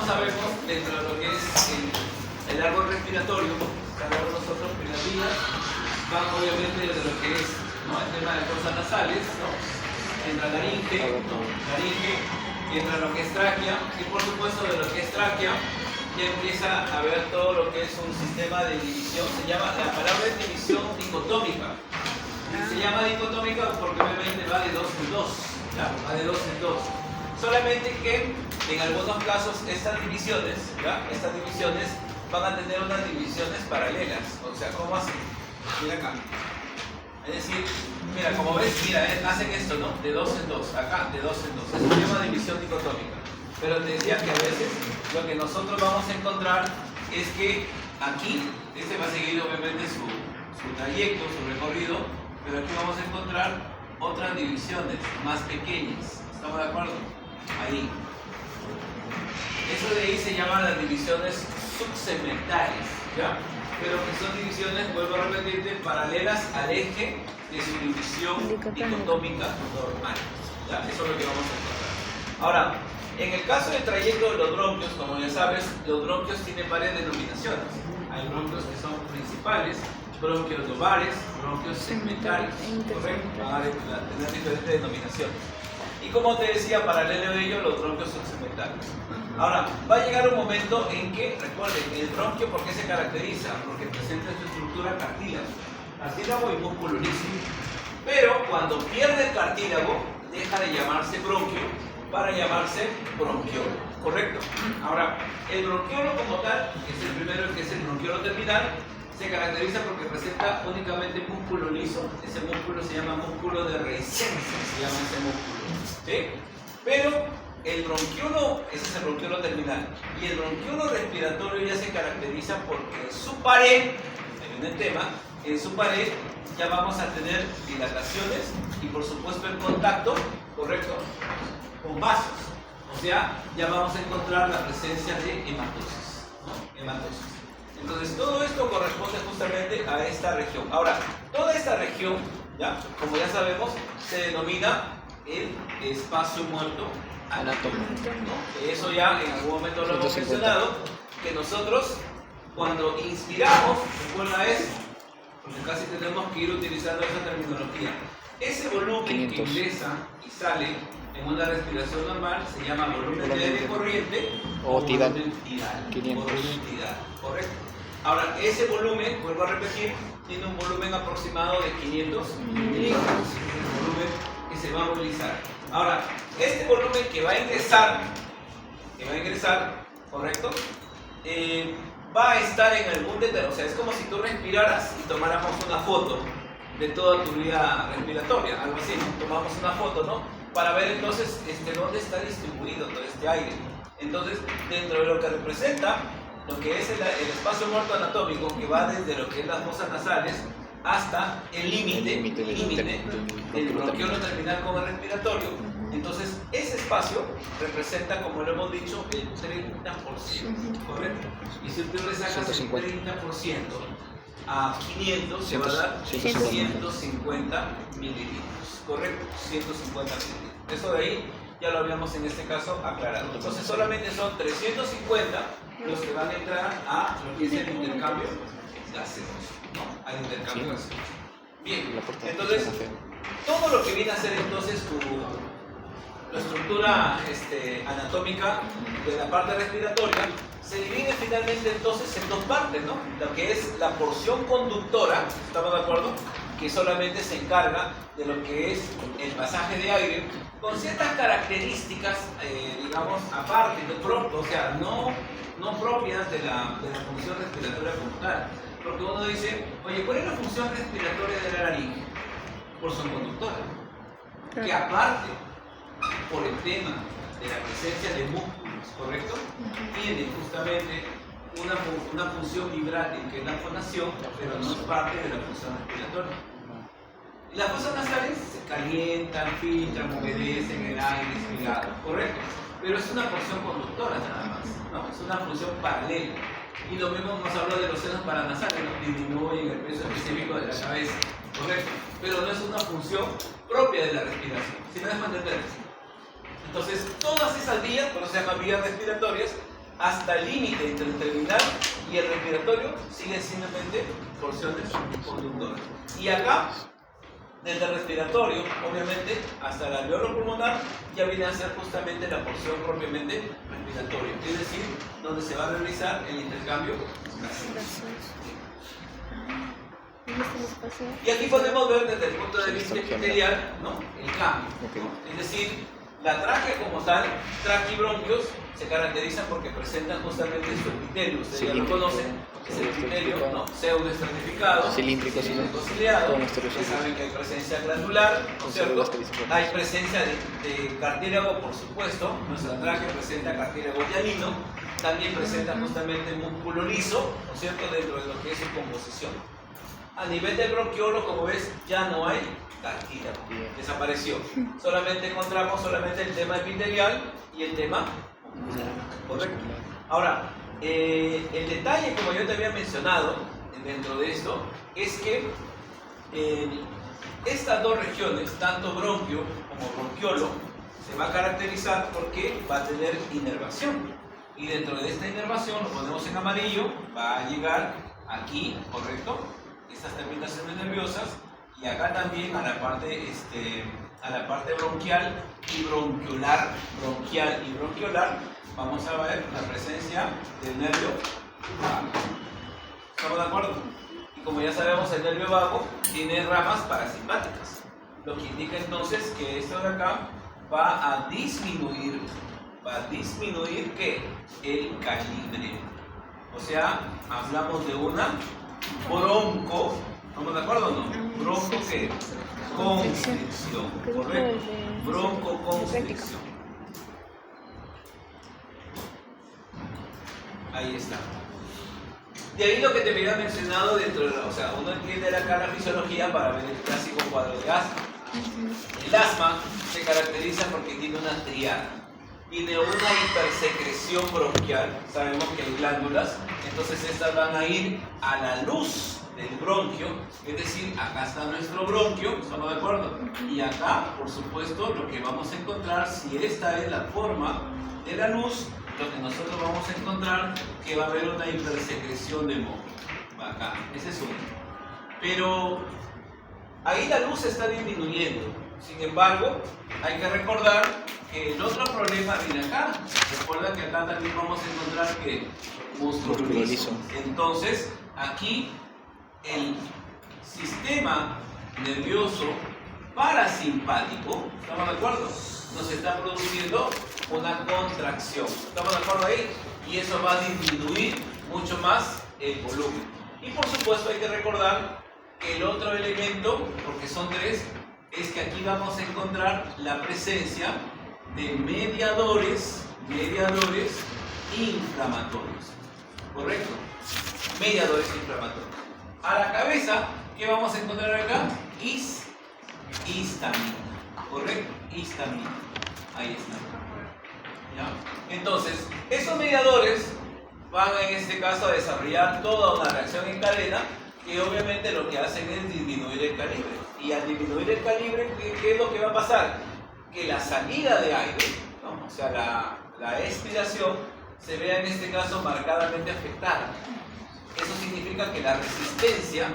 como sabemos, dentro de lo que es el árbol respiratorio, cada uno de nosotros, las vías van obviamente de lo que es, ¿no?, el tema de fosas nasales, ¿no? Entra laringe, ¿no?, laringe, entra lo que es tráquea, y por supuesto de lo que es tráquea ya empieza a ver todo lo que es un sistema de división. Se llama, la palabra es división dicotómica. Se llama dicotómica porque obviamente va de dos en dos, ¿ya? Va de dos en dos. Solamente que en algunos casos estas divisiones, ¿ya?, estas divisiones van a tener unas divisiones paralelas. O sea, ¿cómo así? Mira acá. Es decir, mira, como ves, mira, hacen esto, ¿no? De dos en dos, acá, de dos en dos. Eso se llama división dicotómica. Pero te decía que a veces lo que nosotros vamos a encontrar es que aquí, este va a seguir obviamente su trayecto, su recorrido, pero aquí vamos a encontrar otras divisiones más pequeñas. ¿Estamos de acuerdo? Ahí. Eso de ahí se llaman las divisiones subsegmentales, ¿ya? Pero que son divisiones, vuelvo a repetirte, paralelas al eje de su división dicotómica normal, ¿ya? Eso es lo que vamos a encontrar. Ahora, en el caso del trayecto de los bronquios, como ya sabes, los bronquios tienen varias denominaciones. Hay bronquios que son principales, bronquios lobares, bronquios segmentarios, ¿correcto? Van a tener diferentes denominaciones. Y como te decía, paralelo a ello, los bronquios subsegmentarios. Ahora, va a llegar un momento en que, recuerden, el bronquio, ¿por qué se caracteriza? Porque presenta su estructura cartílago y músculo liso. Pero cuando pierde el cartílago, deja de llamarse bronquio para llamarse bronquiolo, ¿correcto? Ahora, el bronquiolo como tal, que es el primero, que es el bronquiolo terminal, se caracteriza porque presenta únicamente músculo liso. Ese músculo se llama músculo de resistencia, se llama ese músculo, ¿sí? Pero el bronquiolo, ese es el bronquiolo terminal, y el bronquiolo respiratorio ya se caracteriza porque en su pared, en el tema, en su pared ya vamos a tener dilataciones y por supuesto el contacto, ¿correcto?, con vasos. O sea, ya vamos a encontrar la presencia de hematosis, ¿no? Hematosis. Entonces, todo esto corresponde justamente a esta región. Ahora, toda esta región, ¿ya?, como ya sabemos, se denomina el espacio muerto anatómico, ¿no? Eso ya en algún momento lo hemos mencionado, que nosotros cuando inspiramos, recuerda eso, porque casi tenemos que ir utilizando esa terminología. Ese volumen que ingresa y sale en una respiración normal se llama volumen de aire corriente o volumen tidal. 500. Volumen tidal, ¿correcto? Ahora, ese volumen, vuelvo a repetir, tiene un volumen aproximado de 500 mililitros. Es el volumen que se va a movilizar. Ahora, este volumen que va a ingresar, ¿correcto?, va a estar en algún detalle. O sea, es como si tú respiraras y tomáramos una foto de toda tu vida respiratoria, algo así, ¿no? Tomamos una foto, ¿no?, para ver entonces dónde está distribuido todo este aire. Entonces, dentro de lo que representa lo que es el espacio muerto anatómico, que va desde lo que es las fosas nasales hasta el límite del bronquiolo terminal con el respiratorio. Entonces, ese espacio representa, como lo hemos dicho, el 30%, ¿correcto? Y si tú le sacas el 30% a 500, se va a dar 150 mililitros, ¿correcto? 150 mililitros. Eso de ahí ya lo habíamos en este caso aclarado. Entonces, solamente son 350 los que van a entrar a lo que es el intercambio gaseoso, ¿no? Al intercambio gaseoso. Bien, entonces, todo lo que viene a ser entonces la estructura anatómica de la parte respiratoria se divide finalmente entonces en dos partes, ¿no? Lo que es la porción conductora, ¿estamos de acuerdo?, que solamente se encarga de lo que es el pasaje de aire con ciertas características, digamos, aparte, o sea, no propias de la función respiratoria como tal. Porque uno dice, oye, ¿cuál es la función respiratoria de la laringe? Porción conductora. Que aparte, por el tema de la presencia de músculos, ¿correcto?, tiene justamente una función vibrátil, que es la fonación, pero no es parte de la función respiratoria. Y las fosas nasales se calientan, filtran, humedecen el aire expirado, ¿correcto? Pero es una porción conductora nada más, ¿no? Es una función paralela. Y lo mismo nos habla de los senos paranasales, ¿no? Disminuyen el peso específico de la cabeza, ¿correcto? Pero no es una función propia de la respiración, si no es entender eso. Entonces, todas esas vías, por eso se llaman vías respiratorias, hasta el límite entre el terminal y el respiratorio siguen simplemente porciones conductoras. Y acá, desde el respiratorio, obviamente, hasta el alveolo pulmonar, ya viene a ser justamente la porción propiamente respiratoria, es decir, donde se va a realizar el intercambio gaseoso. Y aquí podemos ver desde el punto de vista epitelial, ¿no?, el cambio. Es decir, la tráquea como tal, traquibronquios, se caracterizan porque presentan justamente su epitelio. Ustedes ya lo conocen, es el epitelio pseudoestratificado, cilíndrico ciliado. Ya saben que hay presencia glandular, ¿no es cierto? Hay presencia de cartílago, por supuesto. Nuestra tráquea presenta cartílago hialino. También presenta justamente músculo liso, ¿no es cierto?, dentro de lo que es su composición. A nivel del bronquiolo, como ves, ya no hay cartílago, desapareció. Solamente encontramos el tema epitelial y el tema muscular. Correcto. Ahora, el detalle, como yo te había mencionado dentro de esto, es que estas dos regiones, tanto bronquio como bronquiolo, se va a caracterizar porque va a tener inervación. Y dentro de esta inervación, lo ponemos en amarillo, va a llegar aquí, ¿correcto?, estas terminaciones nerviosas, y acá también a la parte bronquial y bronquiolar, vamos a ver la presencia del nervio vago. ¿Estamos de acuerdo? Y como ya sabemos, el nervio vago tiene ramas parasimpáticas, lo que indica entonces que esto de acá va a disminuir ¿qué? El calibre. O sea, hablamos de una bronco, ¿estamos de acuerdo o no? Bronco, ¿qué? Constricción, ¿correcto? Broncoconstricción. Ahí está. De ahí lo que te había mencionado dentro de o sea, uno entiende acá la fisiología para ver el clásico cuadro de asma. El asma se caracteriza porque tiene una triada. Tiene una hipersecreción bronquial, sabemos que hay glándulas, entonces estas van a ir a la luz del bronquio, es decir, acá está nuestro bronquio, ¿estamos de acuerdo? Y acá, por supuesto, lo que vamos a encontrar, si esta es la forma de la luz, lo que nosotros vamos a encontrar que va a haber una hipersecreción de moco. Acá, ese es uno. Pero ahí la luz está disminuyendo. Sin embargo, hay que recordar que el otro problema viene acá. Recuerda que acá también vamos a encontrar que músculo liso. Entonces, aquí el sistema nervioso parasimpático, ¿estamos de acuerdo?, nos está produciendo una contracción. ¿Estamos de acuerdo ahí? Y eso va a disminuir mucho más el volumen. Y por supuesto hay que recordar que el otro elemento, porque son tres, es que aquí vamos a encontrar la presencia de mediadores inflamatorios. ¿Correcto? Mediadores inflamatorios. A la cabeza, ¿qué vamos a encontrar acá? Histamina. ¿Correcto? Histamina. Ahí está. ¿Ya? Entonces, esos mediadores van en este caso a desarrollar toda una reacción en cadena que obviamente lo que hacen es disminuir el calibre. Y al disminuir el calibre, ¿qué es lo que va a pasar? Que la salida de aire, ¿no?, o sea, la expiración, se vea en este caso marcadamente afectada. Eso significa que la resistencia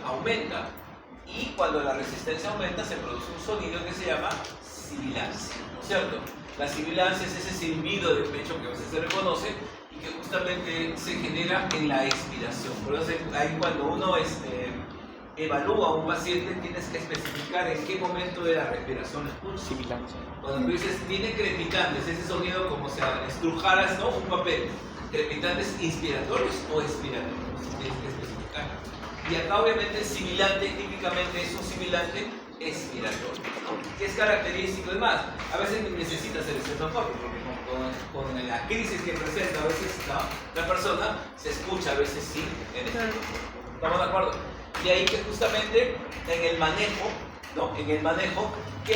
aumenta. Y cuando la resistencia aumenta, se produce un sonido que se llama sibilancia, ¿no es cierto? La sibilancia es ese silbido del pecho que a veces se reconoce y que justamente se genera en la expiración. Por eso ahí cuando uno evalúa a un paciente, tienes que especificar en qué momento de la respiración escucha. Cuando tú dices, tiene crepitantes, ese sonido como si estrujaras, ¿no?, un papel. Crepitantes inspiratorios o expiratorios, tienes que especificar. Y acá obviamente el sibilante típicamente es un sibilante expiratorio, ¿no?, que es característico. Es más, a veces necesitas el estetoscopio, porque con la crisis que presenta a veces, ¿no?, la persona se escucha, a veces sí, en el estetoscopio. ¿Estamos de acuerdo? Y ahí que justamente en el manejo, ¿no?, ¿qué es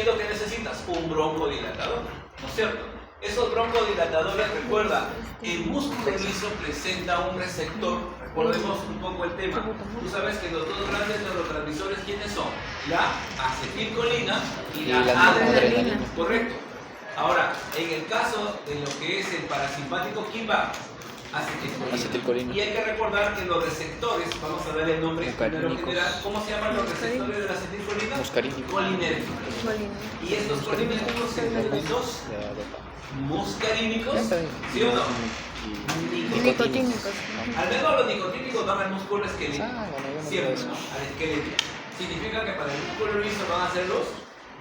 lo que necesitas? Un broncodilatador, ¿no es cierto? Esos broncodilatadores, recuerda, el músculo liso presenta un receptor. Recordemos un poco el tema. Tú sabes que los dos grandes neurotransmisores, ¿quiénes son? La acetilcolina y la adrenalina. Correcto. Ahora, En el caso de lo que es el parasimpático, ¿quién va? Acetilcolina. Y hay que recordar que los receptores, vamos a darle el nombre primero general, ¿cómo se llaman los receptores de la acetilcolina? Colinérgicos. Y estos colinérgicos se dividen en dos: muscarínicos, ¿sí o no? Nicotínicos. Al menos los nicotínicos van al músculo esquelético, siempre, ¿no? Al esqueleto. Significa que para el músculo liso van a ser los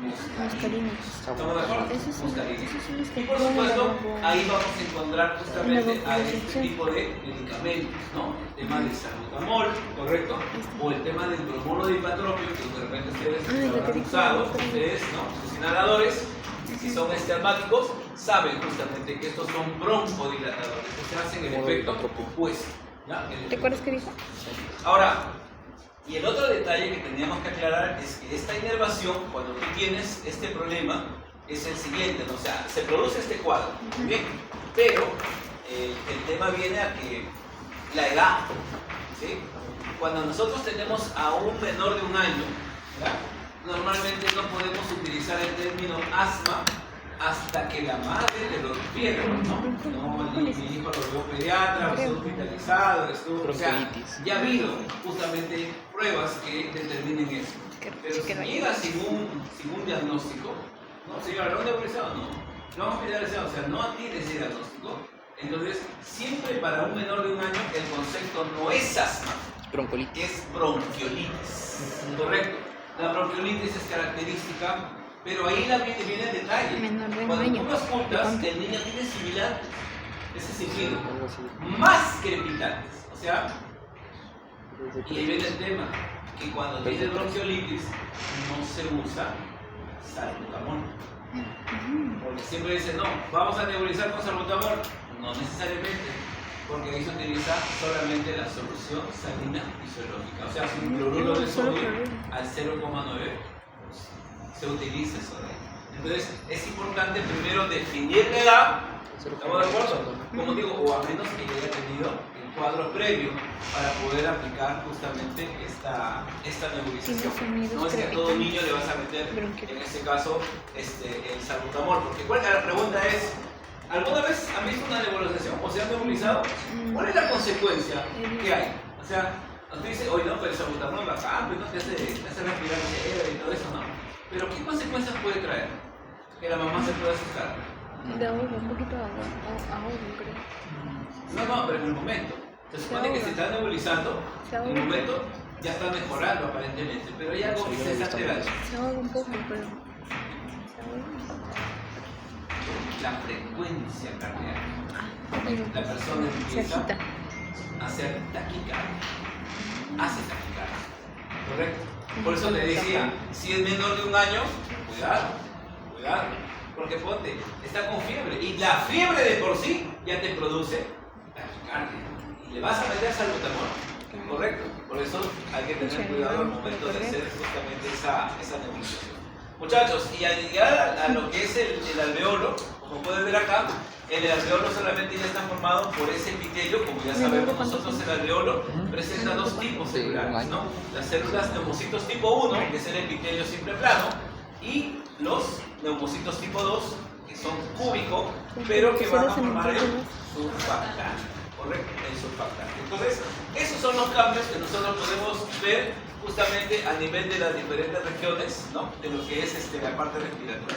muscarínicos. ¿Estamos de acuerdo? Muscarínicos. Y por supuesto, ahí vamos a encontrar justamente a este tipo de medicamentos, ¿no? El tema del salbutamol, ¿correcto? O el tema del bromuro de hipatropio, que de repente ustedes habrán usado, ustedes, ¿no? Los inhaladores, si son asmáticos, saben justamente que estos son broncodilatadores, que se hacen el efecto opuesto. ¿Te acuerdas qué dijo? Ahora, y el otro detalle que teníamos que aclarar es que esta inervación, cuando tú tienes este problema, es el siguiente, ¿no? O sea, se produce este cuadro, ¿bien? Pero el tema viene a que la edad, ¿sí? Cuando nosotros tenemos a un menor de un año, ¿ya? Normalmente no podemos utilizar el término asma hasta que la madre le lo refiere, ¿no? Mi hijo lo vio pediatra, estuvo hospitalizado, o sea, ya ha habido justamente pruebas que determinen eso. Pero si llega sin un diagnóstico, ¿no? Señora, ¿lo han nebulizado? No han hospitalizado, o sea, no tiene ese diagnóstico. Entonces, siempre para un menor de un año el concepto no es asma, es bronquiolitis, ¿correcto? La bronquiolitis es característica, pero ahí viene el detalle. Cuando tú lo ocultas, el niño tiene similar ese sentido, más crepitantes. O sea, y ahí viene el tema, que cuando tiene bronquiolitis no se usa salbutamol. Porque siempre dicen, no, vamos a nebulizar con salbutamol. No necesariamente, porque ahí se utiliza solamente la solución salina fisiológica. O sea, si un cloruro de sodio al 0,9 se utiliza eso de ahí. Entonces, es importante primero definir la edad, ¿estamos de acuerdo? Como digo, o a menos que yo haya tenido el cuadro previo para poder aplicar justamente esta nebulización. No es que a todo niño le vas a meter, en este caso, el salbutamol, porque la pregunta es, ¿alguna vez han visto una nebulización o se han nebulizado? ¿Cuál es la consecuencia que hay? O sea, nos dice, oye, no, pero el salbutamol va acá, pues no te hace respirar chévere y todo eso, ¿no? Pero ¿qué consecuencias puede traer? Que la mamá se pueda asustar. De agua, un poquito de agua, creo. No, pero en el momento. Se supone que se está nebulizando, en el momento ya está mejorando aparentemente, pero hay algo que se está alterando. Se ahoga un poco, pero... La frecuencia cardíaca. La persona empieza a hacer taquicardia. Hace taquicardia. ¿Correcto? Por eso te decía, si es menor de un año, cuidado, porque ponte, está con fiebre y la fiebre de por sí ya te produce taquicardia y le vas a meter salbutamol, ¿correcto? Por eso hay que tener cuidado al momento de hacer justamente esa nebulización. Muchachos, y al llegar a lo que es el alveolo, como pueden ver acá, el alveolo solamente ya está formado por ese epitelio. Como ya sabemos nosotros, el alveolo presenta dos tipos celulares, ¿no? Las células neumocitos tipo 1, que es el epitelio simple plano, y los neumocitos tipo 2, que son cúbicos, pero que van a formar el surfactante, ¿correcto? El surfactante. Entonces, esos son los cambios que nosotros podemos ver justamente a nivel de las diferentes regiones, ¿no? De lo que es la parte respiratoria.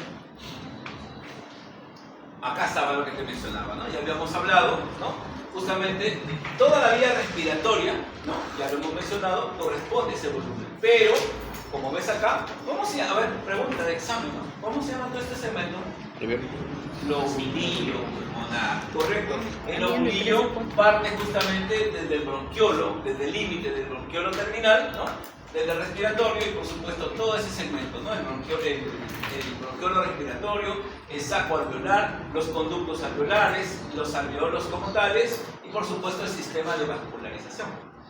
Acá estaba lo que te mencionaba, ¿no? Ya habíamos hablado, ¿no? Justamente toda la vía respiratoria, ¿no? Ya lo hemos mencionado, corresponde a ese volumen. Pero, como ves acá, ¿cómo se llama? A ver, pregunta de examen, ¿no? ¿Cómo se llama todo este segmento? Lobulillo pulmonar, correcto. El lobulillo parte justamente desde el bronquiolo, desde el límite del bronquiolo terminal, ¿no? Desde el respiratorio y por supuesto todo ese segmento, ¿no? El bronquiolo respiratorio, el saco alveolar, los conductos alveolares, los alveolos como tales y por supuesto el sistema de vascularización.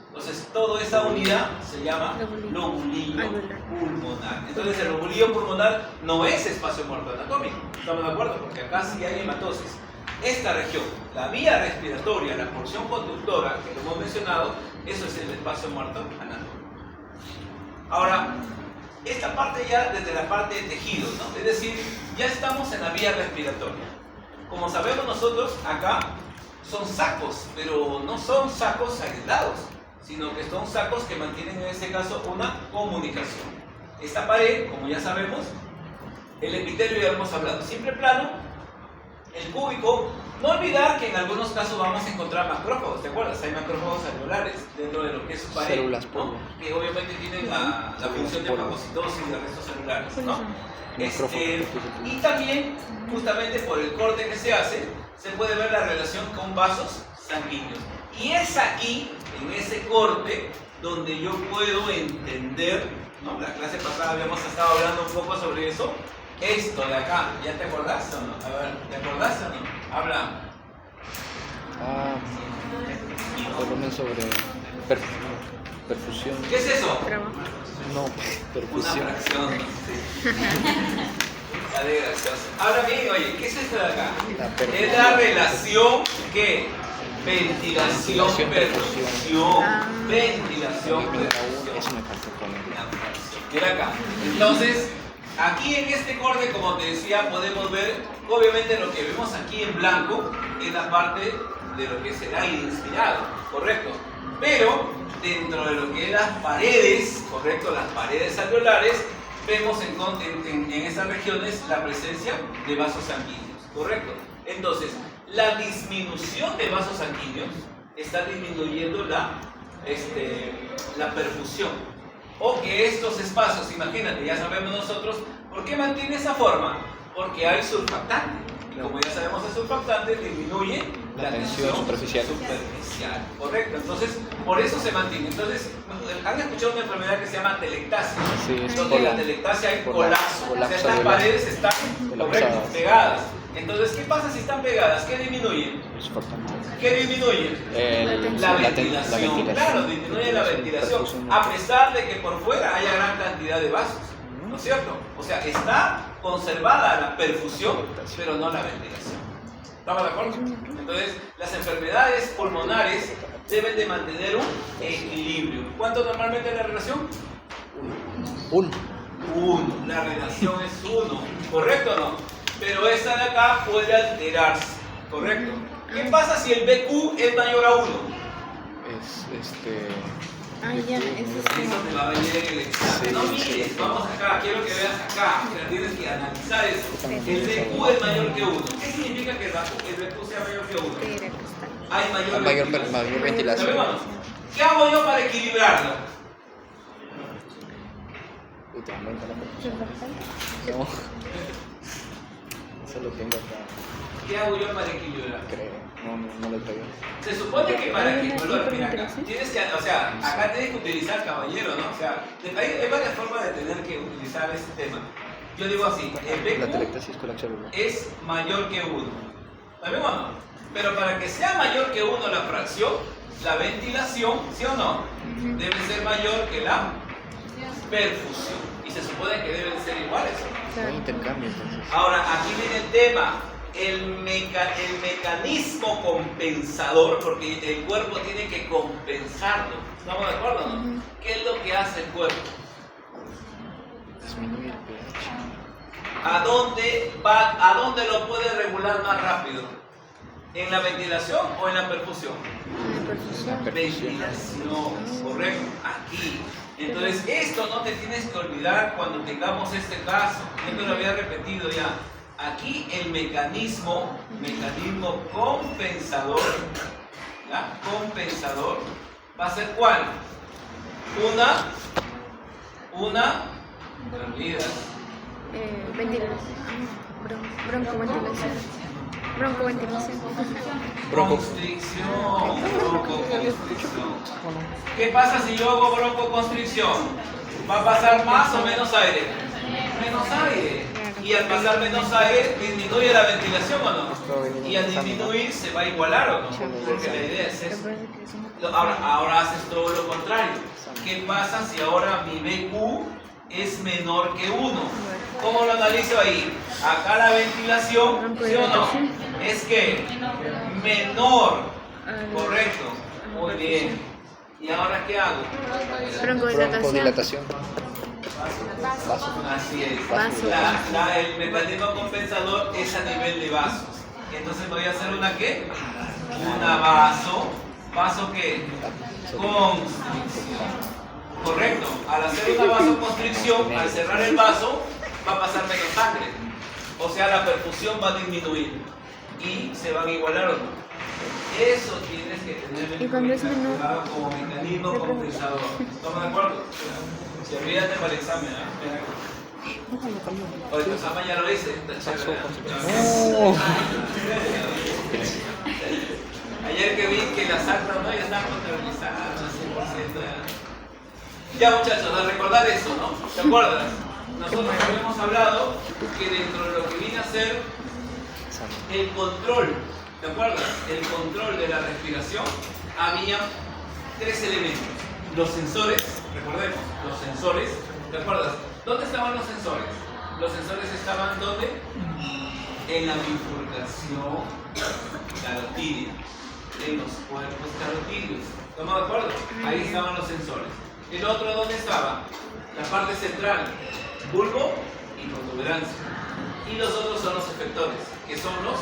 Entonces toda esa unidad se llama lobulillo pulmonar. Entonces el lobulillo pulmonar no es espacio muerto anatómico, ¿estamos de acuerdo? Porque acá sí hay hematosis. Esta región, la vía respiratoria, la porción conductora que lo hemos mencionado, eso es el espacio muerto anatómico. Ahora, esta parte ya desde la parte de tejidos, ¿no? Es decir, ya estamos en la vía respiratoria. Como sabemos nosotros, acá son sacos, pero no son sacos aislados, sino que son sacos que mantienen en este caso una comunicación. Esta pared, como ya sabemos, el epitelio ya hemos hablado, siempre plano, el cúbico. No olvidar que en algunos casos vamos a encontrar macrófagos, ¿te acuerdas? Hay macrófagos celulares dentro de lo que es su pared, Células, ¿no? Que obviamente tienen la función de fagocitosis y de restos celulares, ¿no? Y también, justamente por el corte que se hace, se puede ver la relación con vasos sanguíneos. Y es aquí, en ese corte, donde yo puedo entender, ¿no? La clase pasada habíamos estado hablando un poco sobre eso. Esto de acá, ¿ya te acordaste o no? A ver, ¿te acordaste o no? Habla. Volumen sobre perfusión. ¿Qué es eso? No, Una perfusión. fracción. Sí. La de gracioso. Ahora bien, oye, ¿qué es esto de acá? Es la relación que ventilación, perfusión. Ventilación, perfusión. Eso me falta poner. Mira acá. Entonces, aquí en este corte, como te decía, podemos ver, obviamente lo que vemos aquí en blanco es la parte de lo que es el aire inspirado, ¿correcto? Pero dentro de lo que es las paredes, ¿correcto? Las paredes alveolares, vemos en esas regiones la presencia de vasos sanguíneos, ¿correcto? Entonces, la disminución de vasos sanguíneos está disminuyendo la perfusión. O que estos espacios, imagínate, ya sabemos nosotros, ¿por qué mantiene esa forma? Porque hay surfactante. Y como ya sabemos, el surfactante disminuye la tensión superficial. Correcto, entonces por eso se mantiene. Entonces, ¿han escuchado una enfermedad que se llama telectasia? Sí, Donde en la telectasia hay colapso. O sea, estas paredes están pegadas. Entonces, ¿qué pasa si están pegadas? ¿Qué disminuyen? ¿Qué disminuye? La ventilación. Claro, disminuye la ventilación. A pesar de que por fuera haya gran cantidad de vasos. ¿No es cierto? O sea, está conservada la perfusión, pero no la ventilación. ¿Estamos de acuerdo? Entonces, las enfermedades pulmonares deben de mantener un equilibrio. ¿Cuánto normalmente es la relación? 1. 1. La relación es 1. ¿Correcto o no? Pero esta de acá puede alterarse. ¿Correcto? ¿Qué pasa si el BQ es mayor a 1? Ya, eso Eso te va a venir en el examen. No mires, vamos acá, quiero que veas acá. Mira, tienes que analizar eso. El BQ es mayor que 1. ¿Qué significa que el BQ sea mayor que 1? Hay mayor ventilación. ¿Sabemos? ¿Qué hago yo para equilibrarlo? No. Eso lo tengo acá. ¿Qué hago yo para equilibrar? Creo. No lo traigo. Se supone que para que mira acá, tienes que, o sea, acá tienes que utilizar caballero, ¿no? O sea, hay varias formas de tener que utilizar este tema. Yo digo así, el La BQ telectasis colateral. es mayor que 1. ¿Sabemos o no? Pero para que sea mayor que 1 la fracción, la ventilación, ¿sí o no? Debe ser mayor que la perfusión. Y se supone que deben ser iguales. No hay intercambio entonces. Ahora, aquí viene el tema. El mecanismo compensador, porque el cuerpo tiene que compensarlo. ¿Estamos de acuerdo o no? ¿Qué es lo que hace el cuerpo? Disminuye el pH. ¿A dónde va? ¿A dónde lo puede regular más rápido? ¿En la ventilación o en la perfusión? Ventilación, correcto, aquí. Entonces, esto no te tienes que olvidar cuando tengamos este caso. Yo te lo había repetido ya. Aquí el mecanismo compensador, ¿ya? Compensador, va a ser ¿cuál? ¿te olvidas? Ventilación. Broncoventilación. Broncoventilación. Constricción. ¿Qué pasa si yo hago broncoconstricción? ¿Va a pasar más o menos aire? Menos aire. Y al pasar menos aire, ¿disminuye la ventilación o no? Y al disminuir, ¿se va a igualar o no? Porque la idea es eso. Ahora haces todo lo contrario. ¿Qué pasa si ahora mi BQ es menor que 1? ¿Cómo lo analizo ahí? Acá la ventilación, ¿sí o no? Es que menor. Correcto. Muy bien. ¿Y ahora qué hago? Broncodilatación. Así es. Vaso. El mecanismo compensador es a nivel de vasos. Entonces voy a hacer una ¿qué? Una ¿vaso qué? Constricción. Correcto. Al hacer una vasoconstricción, al cerrar el vaso, va a pasar menos sangre. O sea, la perfusión va a disminuir. Y se van a igualar o no. Eso tienes que tener ¿Y cuando es menor? como mecanismo compensador. ¿Estamos de acuerdo? Si olvídate para el examen, Oye, tu examen ya lo hice, está chévere. Ayer que vi que las actas no ya están contabilizadas, 100%. Ya muchachos, a recordar eso, ¿no? ¿Te acuerdas? Nosotros habíamos hablado que dentro de lo que viene a ser el control, ¿te acuerdas? El control de la respiración, había 3 elementos. Los sensores, recordemos, los sensores, ¿te acuerdas? ¿Dónde estaban los sensores? Los sensores estaban ¿dónde? En la bifurcación carotídea, en los cuerpos carotídeos. ¿Estamos de acuerdo? Ahí estaban los sensores. ¿El otro dónde estaba? La parte central, bulbo y protuberancia. Y los otros son los efectores, que son los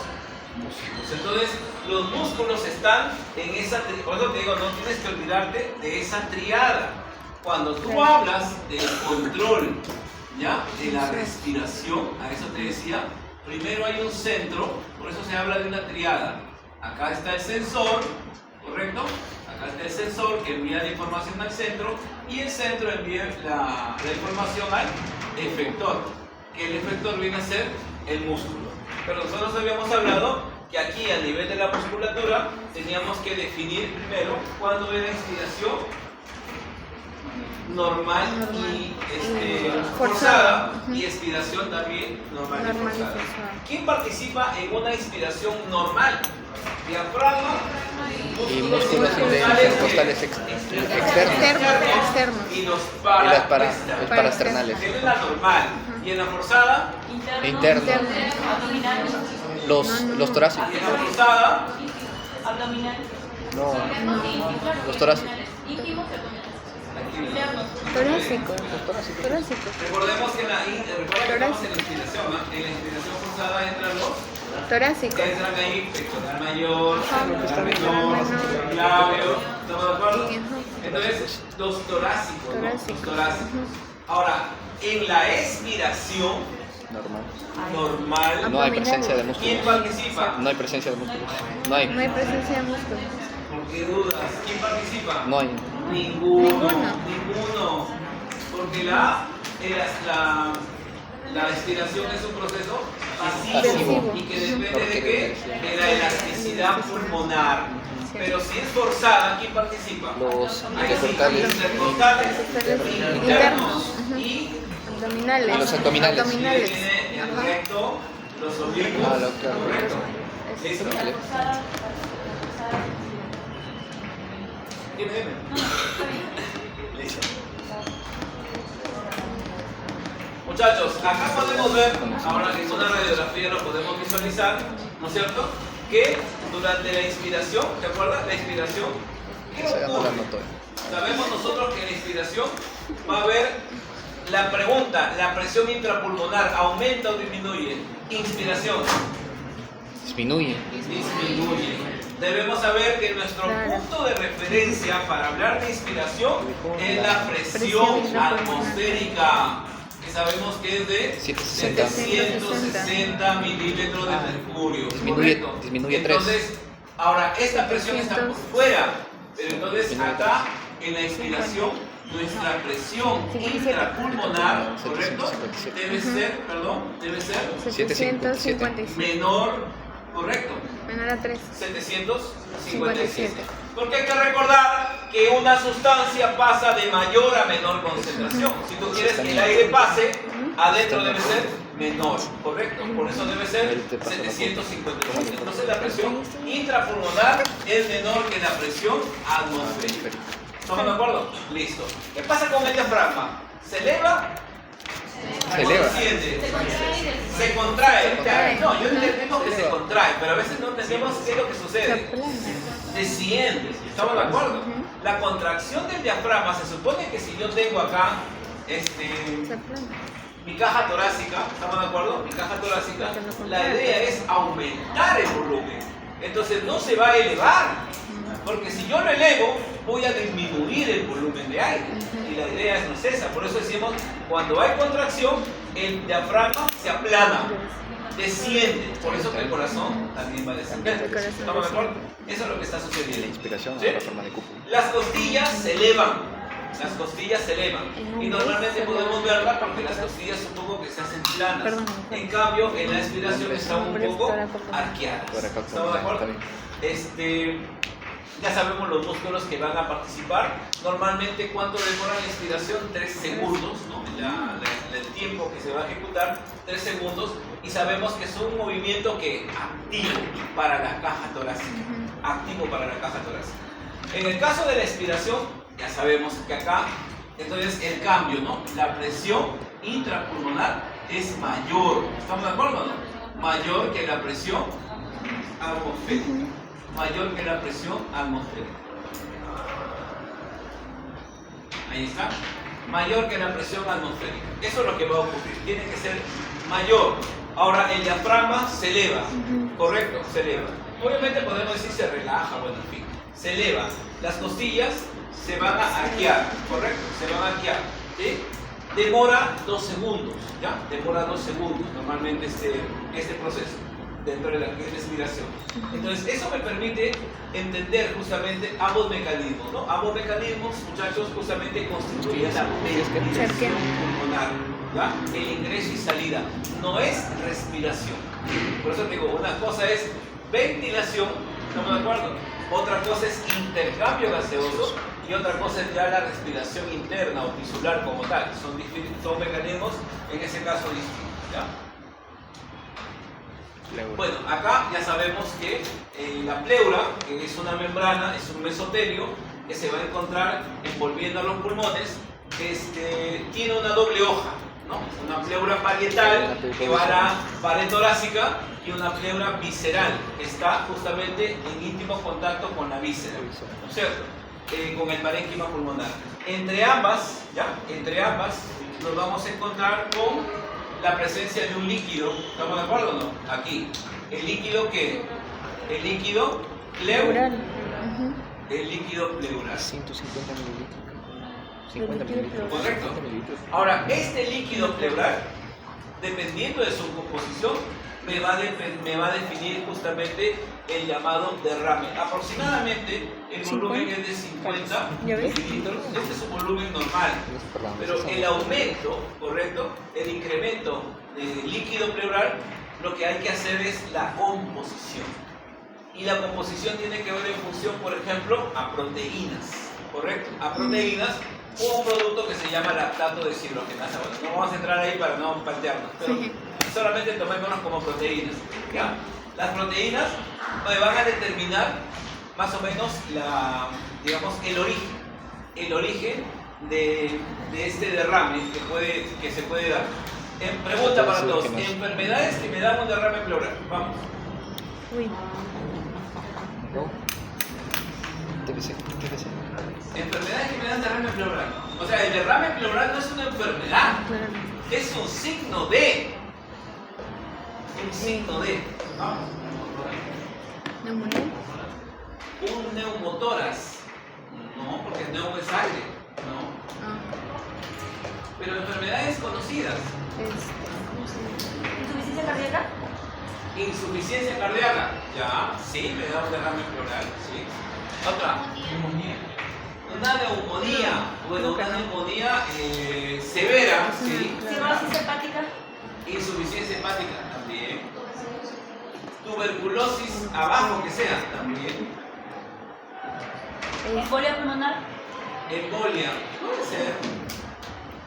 músculos. Entonces, los músculos están en esa triada. Por eso te digo, no tienes que olvidarte de esa triada. Cuando tú hablas del control, ¿ya? De la respiración, a eso te decía, primero hay un centro, por eso se habla de una triada. Acá está el sensor, ¿correcto? Acá está el sensor que envía la información al centro y el centro envía la información al efector, que el efector viene a ser el músculo. Pero nosotros habíamos hablado que aquí a nivel de la musculatura teníamos que definir primero cuándo era inspiración normal y forzada y expiración también normal y forzada. ¿Quién participa en una inspiración normal? Diafragma y músculos intercostales externos y los paraesternales. Es la normal. ¿Y en la forzada? Internos. Los torácicos. ¿Y en la forzada? No, los torácicos. Torácico. Recordemos que en la inspiración, ¿no? En la inspiración forzada entran los torácico. Entran ahí pectoral mayor, pectoral menor, labio, ¿estamos de acuerdo? Entonces, los torácicos, ¿no? Los torácicos. Ahora, en la expiración normal, no hay presencia de músculos. ¿Quién participa? No hay presencia de músculos. No hay presencia de músculos. ¿Por qué dudas? ¿Quién participa? No hay. Ninguno. Porque la expiración es un proceso pasivo y que depende de qué? De la elasticidad pulmonar. Pero si es forzada, ¿quién participa? Los intercostales, internos y abdominales. Los abdominales. Viene el recto, los oblicuos. Correcto. ¿Listo? Dime. Listo. Muchachos, acá podemos ver, ahora en una radiografía lo podemos visualizar, ¿no es cierto? Que durante la inspiración, ¿te acuerdas? La inspiración, ¿qué ocurre? Sabemos nosotros que en la inspiración va a haber la pregunta, la presión intrapulmonar, ¿aumenta o disminuye? Inspiración. Disminuye. Debemos saber que nuestro punto de referencia para hablar de inspiración es la presión atmosférica, que sabemos que es de 760 milímetros de mercurio. Disminuye 3. Entonces, ahora esta presión está por fuera, pero entonces acá en la inspiración nuestra presión intrapulmonar, ¿correcto? Debe ser 757. Menor, ¿correcto? Menor a 3. 757. Porque hay que recordar que una sustancia pasa de mayor a menor concentración. Si tú quieres que el aire pase, adentro debe ser menor, ¿correcto? Por eso debe ser 757. Entonces la presión intrapulmonar es menor que la presión atmosférica. ¿Estamos de acuerdo? Listo. ¿Qué pasa con el diafragma? ¿Se eleva? Se eleva. Se contrae. No, yo entiendo que se contrae, pero a veces no entendemos qué es lo que sucede. Desciende. ¿Estamos de acuerdo? La contracción del diafragma se supone que si yo tengo acá mi caja torácica, ¿estamos de acuerdo? Mi caja torácica, la idea es aumentar el volumen. Entonces no se va a elevar, porque si yo lo elevo, voy a disminuir el volumen de aire. Y la idea no es esa. Por eso decimos, cuando hay contracción, el diafragma se aplana, desciende. Por eso que el corazón también va a descender. ¿Estamos de acuerdo? Eso es lo que está La sucediendo. inspiración ¿Sí? a la forma de cúpula. Las costillas se elevan. Las costillas se elevan. Y normalmente podemos verla porque las costillas un poco que se hacen planas. En cambio, en la expiración están un poco arqueadas. ¿Estamos de acuerdo? Ya sabemos los músculos que van a participar. Normalmente, ¿cuánto demora la inspiración? 3 segundos, ¿no? El tiempo que se va a ejecutar, 3 segundos. Y sabemos que es un movimiento que activo para la caja torácica. Activo para la caja torácica. En el caso de la expiración, ya sabemos que acá, entonces el cambio, ¿no? La presión intrapulmonar es mayor. ¿Estamos de acuerdo, no? Mayor que la presión atmosférica. Mayor que la presión atmosférica. Ahí está. Mayor que la presión atmosférica. Eso es lo que va a ocurrir. Tiene que ser mayor. Ahora el diafragma se eleva. ¿Correcto? Se eleva. Obviamente podemos decir se relaja, bueno, en fin. Se eleva. Las costillas se van a arquear. ¿Correcto? Se van a arquear. ¿Sí? Demora 2 segundos. ¿Ya? Demora 2 segundos normalmente este proceso dentro de la respiración. Entonces, eso me permite entender justamente ambos mecanismos, ¿no? Ambos mecanismos, muchachos, justamente constituyen la ventilación pulmonar, ¿ya? El ingreso y salida, no es respiración. Por eso digo, una cosa es ventilación, ¿estamos de acuerdo? Otra cosa es intercambio gaseoso y otra cosa es ya la respiración interna o tisular como tal. Son mecanismos, en ese caso, distintos, ¿ya? Bueno, acá ya sabemos que la pleura, que es una membrana, es un mesotelio que se va a encontrar envolviendo a los pulmones, tiene una doble hoja, ¿no? Una pleura parietal que va a la pared torácica y una pleura visceral que está justamente en íntimo contacto con la víscera, ¿no es cierto? Con el parénquima pulmonar. Entre ambas, nos vamos a encontrar con la presencia de un líquido, ¿estamos de acuerdo o no? Aquí, el líquido que, el líquido pleural, el líquido pleural. 150 mililitros. 50 mililitros. Correcto. Ahora, este líquido pleural, dependiendo de su composición, me va a definir justamente el llamado derrame. Aproximadamente el volumen es de 50 mililitros. Este es un volumen normal. Pero el aumento, correcto, el incremento de líquido pleural, lo que hay que hacer es la composición. Y la composición tiene que ver en función, por ejemplo, a proteínas. ¿Correcto? A proteínas, un producto que se llama lactato deshidrogenasa. Bueno, no vamos a entrar ahí para no paltearnos, pero solamente tomémonos como proteínas. ¿Ya? Las proteínas van a determinar más o menos el origen de este derrame que se puede dar. Pregunta para todos, enfermedades que me dan un derrame pleural. Vamos. Enfermedades que me dan derrame pleural. O sea, el derrame pleural no es una enfermedad, es un signo de. Un signo de. Vamos. ¿Neumonía? Un neumotórax. No, porque el neumo es aire. No. Pero enfermedades conocidas. ¿Cómo se llama? ¿Insuficiencia cardíaca? Insuficiencia cardíaca. Ya, sí, me da un derrame pleural. Sí. Otra. Neumonía. Una neumonía. Bueno, una neumonía severa. Sí. ¿Cirrosis hepática? Insuficiencia hepática también. Tuberculosis abajo que sea también. ¿Embolia pulmonar? Embolia. Puede ser.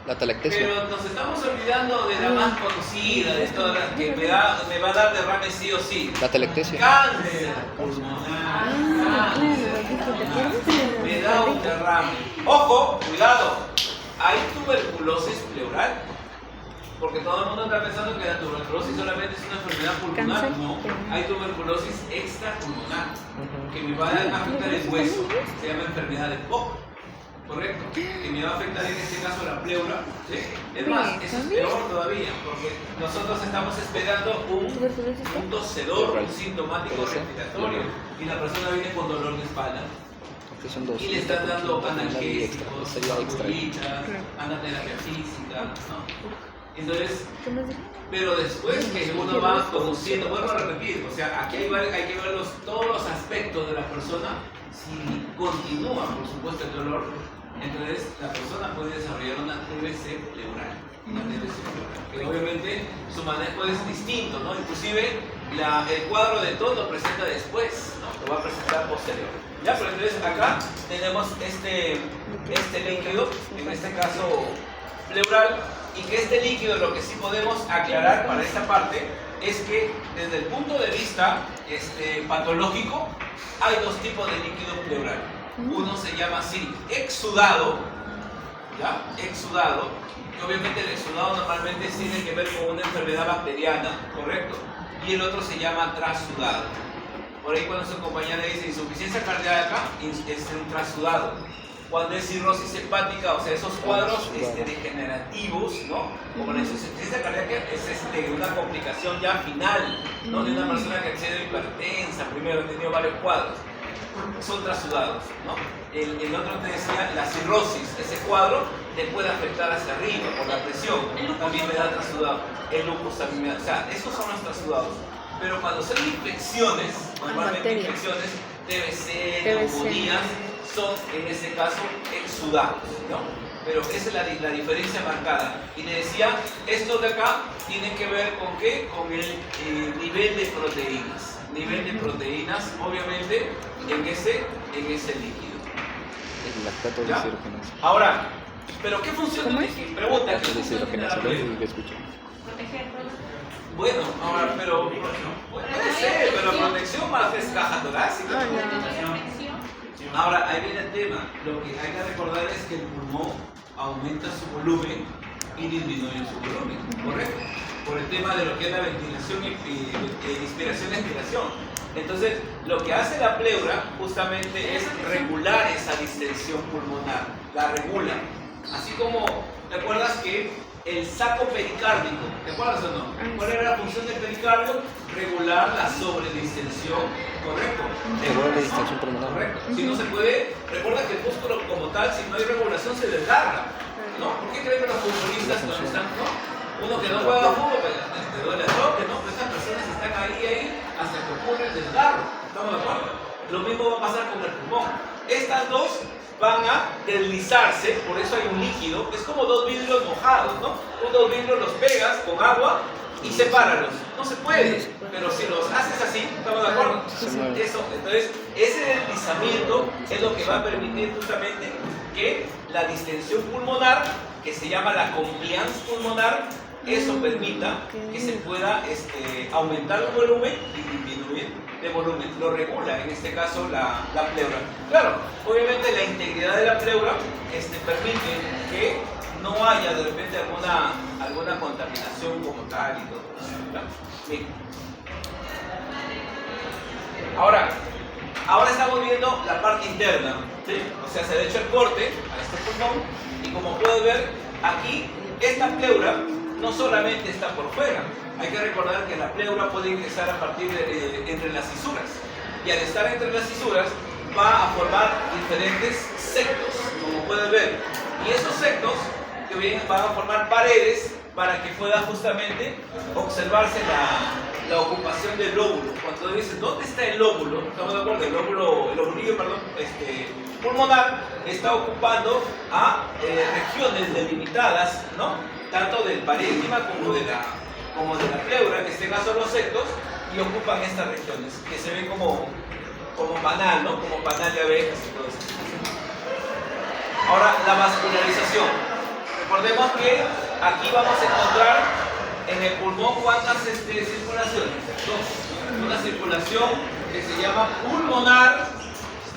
La talactesia. Pero nos estamos olvidando de la más conocida, de todas las que me va a dar derrame sí o sí. La talactesia. Cáncer pulmonar. Me da un derrame. Ojo, cuidado. ¿Hay tuberculosis pleural? Porque todo el mundo está pensando que la tuberculosis solamente es una enfermedad pulmonar. No, hay tuberculosis extrapulmonar que me va a afectar el hueso. Se llama enfermedad de Koch. correcto, que me va a afectar en este caso la pleura, ¿sí? Es más, eso es peor todavía, porque nosotros estamos esperando un tosedor, un sintomático respiratorio, y la persona viene con dolor de espalda. Estos son dos. Y le están dando extra, analgésicos, sería extra. anaterapia física, ¿no? Entonces, ¿Qué más dije? pero después que uno va conociendo, vuelvo a repetir, o sea, aquí hay que ver todos los aspectos de la persona. Si continúa, por supuesto, el dolor, entonces la persona puede desarrollar una TBC pleural. Una TBC pleural, que obviamente su manejo es distinto, ¿no? Inclusive el cuadro de todo lo presenta después, ¿no? Lo va a presentar posterior. Ya, pero entonces acá tenemos este líquido, en este caso pleural, y que este líquido, lo que sí podemos aclarar para esta parte es que desde el punto de vista patológico hay dos tipos de líquido pleural. Uno se llama así exudado, ¿ya? Exudado, que obviamente el exudado normalmente tiene que ver con una enfermedad bacteriana, ¿correcto? Y el otro se llama trasudado. Por ahí cuando su compañera dice insuficiencia cardíaca, es un trasudado. Cuando es cirrosis hepática, o sea, esos cuadros degenerativos, ¿no? Como la insuficiencia cardíaca es una complicación ya final, ¿no? De una persona que ha sido hipertensa, primero ha tenido varios cuadros, son trasudados, ¿no? El otro te decía, la cirrosis, ese cuadro te puede afectar hacia arriba por la presión, también me da trasudado, el lupus también me da, o sea, esos son los trasudados. Pero cuando son infecciones, normalmente infecciones, TBC, neumonías, son en ese caso exudados, ¿no? Pero esa es la diferencia marcada. Y le decía, esto de acá tiene que ver con ¿qué? Con el nivel de proteínas. Nivel de proteínas, obviamente, en ese líquido. El lactato de deshidrogenasa. Ahora, ¿pero qué función tiene? Pregunta, ¿qué función tiene la Deshidrogenasa, pleura? ¿qué escucho? Proteger. Bueno, ahora, pero puede ser, pero protección más es caja torácica. Ahora, ahí viene el tema. Lo que hay que recordar es que el pulmón aumenta su volumen y disminuye su volumen, ¿correcto? Por el tema de lo que es la ventilación y inspiración-expiración. Entonces, lo que hace la pleura justamente es regular esa distensión pulmonar, la regula. Así como, ¿te acuerdas que el saco pericárdico, ¿te acuerdas o no? ¿Cuál era la función del pericardio? Regular la sobredistensión, ¿correcto? Regular la distensión pulmonar. Correcto. Si no se puede, recuerda que el músculo como tal, si no hay regulación, se desgarra, ¿no? ¿Por qué creen que los futbolistas cuando están, no? Uno que no juega fútbol, te duele el toque, ¿no? Pero estas personas están ahí, hasta que ocurre el desgarro, ¿estamos de acuerdo? Lo mismo va a pasar con el pulmón. Estas dos van a deslizarse, por eso hay un líquido, es como dos vidrios mojados, ¿no? Tú dos vidrios los pegas con agua y sepáralos. No se puede, pero si los haces así, ¿estamos de acuerdo? Eso, entonces, ese deslizamiento es lo que va a permitir justamente que la distensión pulmonar, que se llama la compliance pulmonar, eso permita que se pueda aumentar el volumen y disminuir de volumen. Lo regula, en este caso, la pleura. Claro, obviamente la integridad de la pleura permite que no haya de repente alguna contaminación como tal y todo eso, ¿verdad? Bien. Ahora estamos viendo la parte interna, ¿sí? O sea, se ha hecho el corte a este pulmón y como puedes ver aquí, esta pleura no solamente está por fuera, hay que recordar que la pleura puede ingresar a partir de entre las fisuras y al estar entre las fisuras va a formar diferentes sectos, como puedes ver, y esos sectos que bien van a formar paredes para que pueda justamente observarse la ocupación del lóbulo. Cuando dices, ¿dónde está el lóbulo? Estamos de acuerdo, el lobulillo, pulmonar está ocupando a regiones delimitadas, ¿no? Tanto del parénquima como de la pleura, en este caso los sectos, y ocupan estas regiones, que se ven como panal, ¿no? Como panal de abejas y todo eso. Ahora, la vascularización. Recordemos que aquí vamos a encontrar en el pulmón cuántas circulaciones. Dos. Una circulación que se llama pulmonar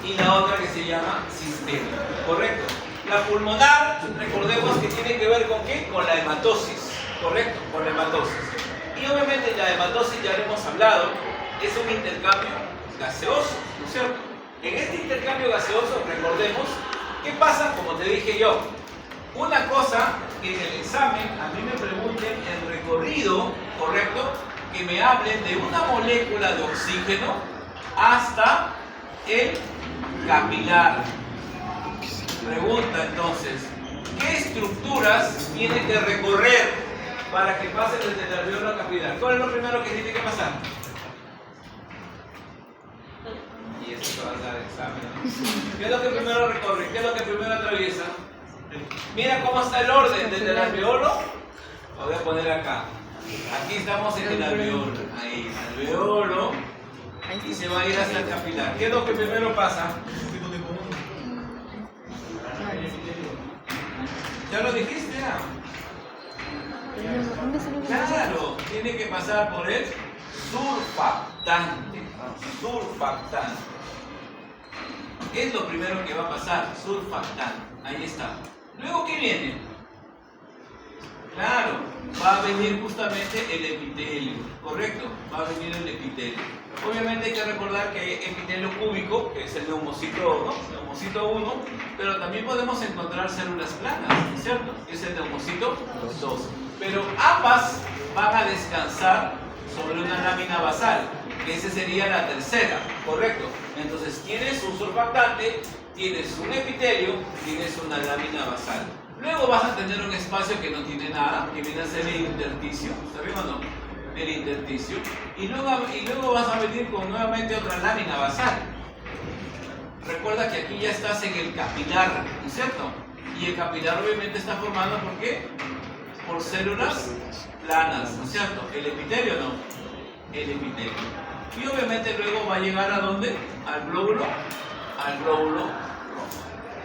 y la otra que se llama sistémica. ¿Correcto? La pulmonar, recordemos que tiene que ver con ¿qué? Con la hematosis. ¿Correcto? Con la hematosis. Y obviamente la hematosis, ya lo hemos hablado, es un intercambio gaseoso, ¿no es cierto? En este intercambio gaseoso, recordemos ¿Qué pasa? Como te dije yo, una cosa que en el examen a mí me pregunten en recorrido, ¿correcto? Que me hablen de una molécula de oxígeno hasta el capilar. Pregunta entonces, ¿qué estructuras tiene que recorrer para que pase desde el alveolo al capilar? ¿Cuál es lo primero que tiene que pasar? Y eso te va a dar el examen, ¿no? ¿Qué es lo que primero recorre? ¿Qué es lo que primero atraviesa? Mira cómo está el orden desde el alveolo. Lo voy a poner acá. Aquí estamos en el alveolo. Ahí, alveolo. Y se va a ir hasta el capilar. ¿Qué es lo que primero pasa? ¿Ya lo dijiste? ¿Ya? Claro, tiene que pasar por el surfactante. Surfactante. ¿Qué es lo primero que va a pasar? Surfactante. Ahí está. Luego, ¿qué viene? Claro, va a venir justamente el epitelio, ¿correcto? Va a venir el epitelio. Obviamente hay que recordar que hay epitelio cúbico, que es el neumocito, ¿no? Neumocito 1, pero también podemos encontrar células planas, ¿cierto? Es el neumocito 2. Pero ambas van a descansar sobre una lámina basal, que esa sería la tercera, ¿correcto? Entonces tienes un surfactante, tienes un epitelio, tienes una lámina basal. Luego vas a tener un espacio que no tiene nada, que viene a ser el intersticio, ¿está bien o no? El intersticio. Y luego vas a venir con nuevamente otra lámina basal. Recuerda que aquí ya estás en el capilar, ¿no es cierto? Y el capilar obviamente está formado ¿por qué? Por células planas, ¿no es cierto? El epitelio no, el epitelio. Y obviamente luego va a llegar ¿a dónde? Al glóbulo rojo,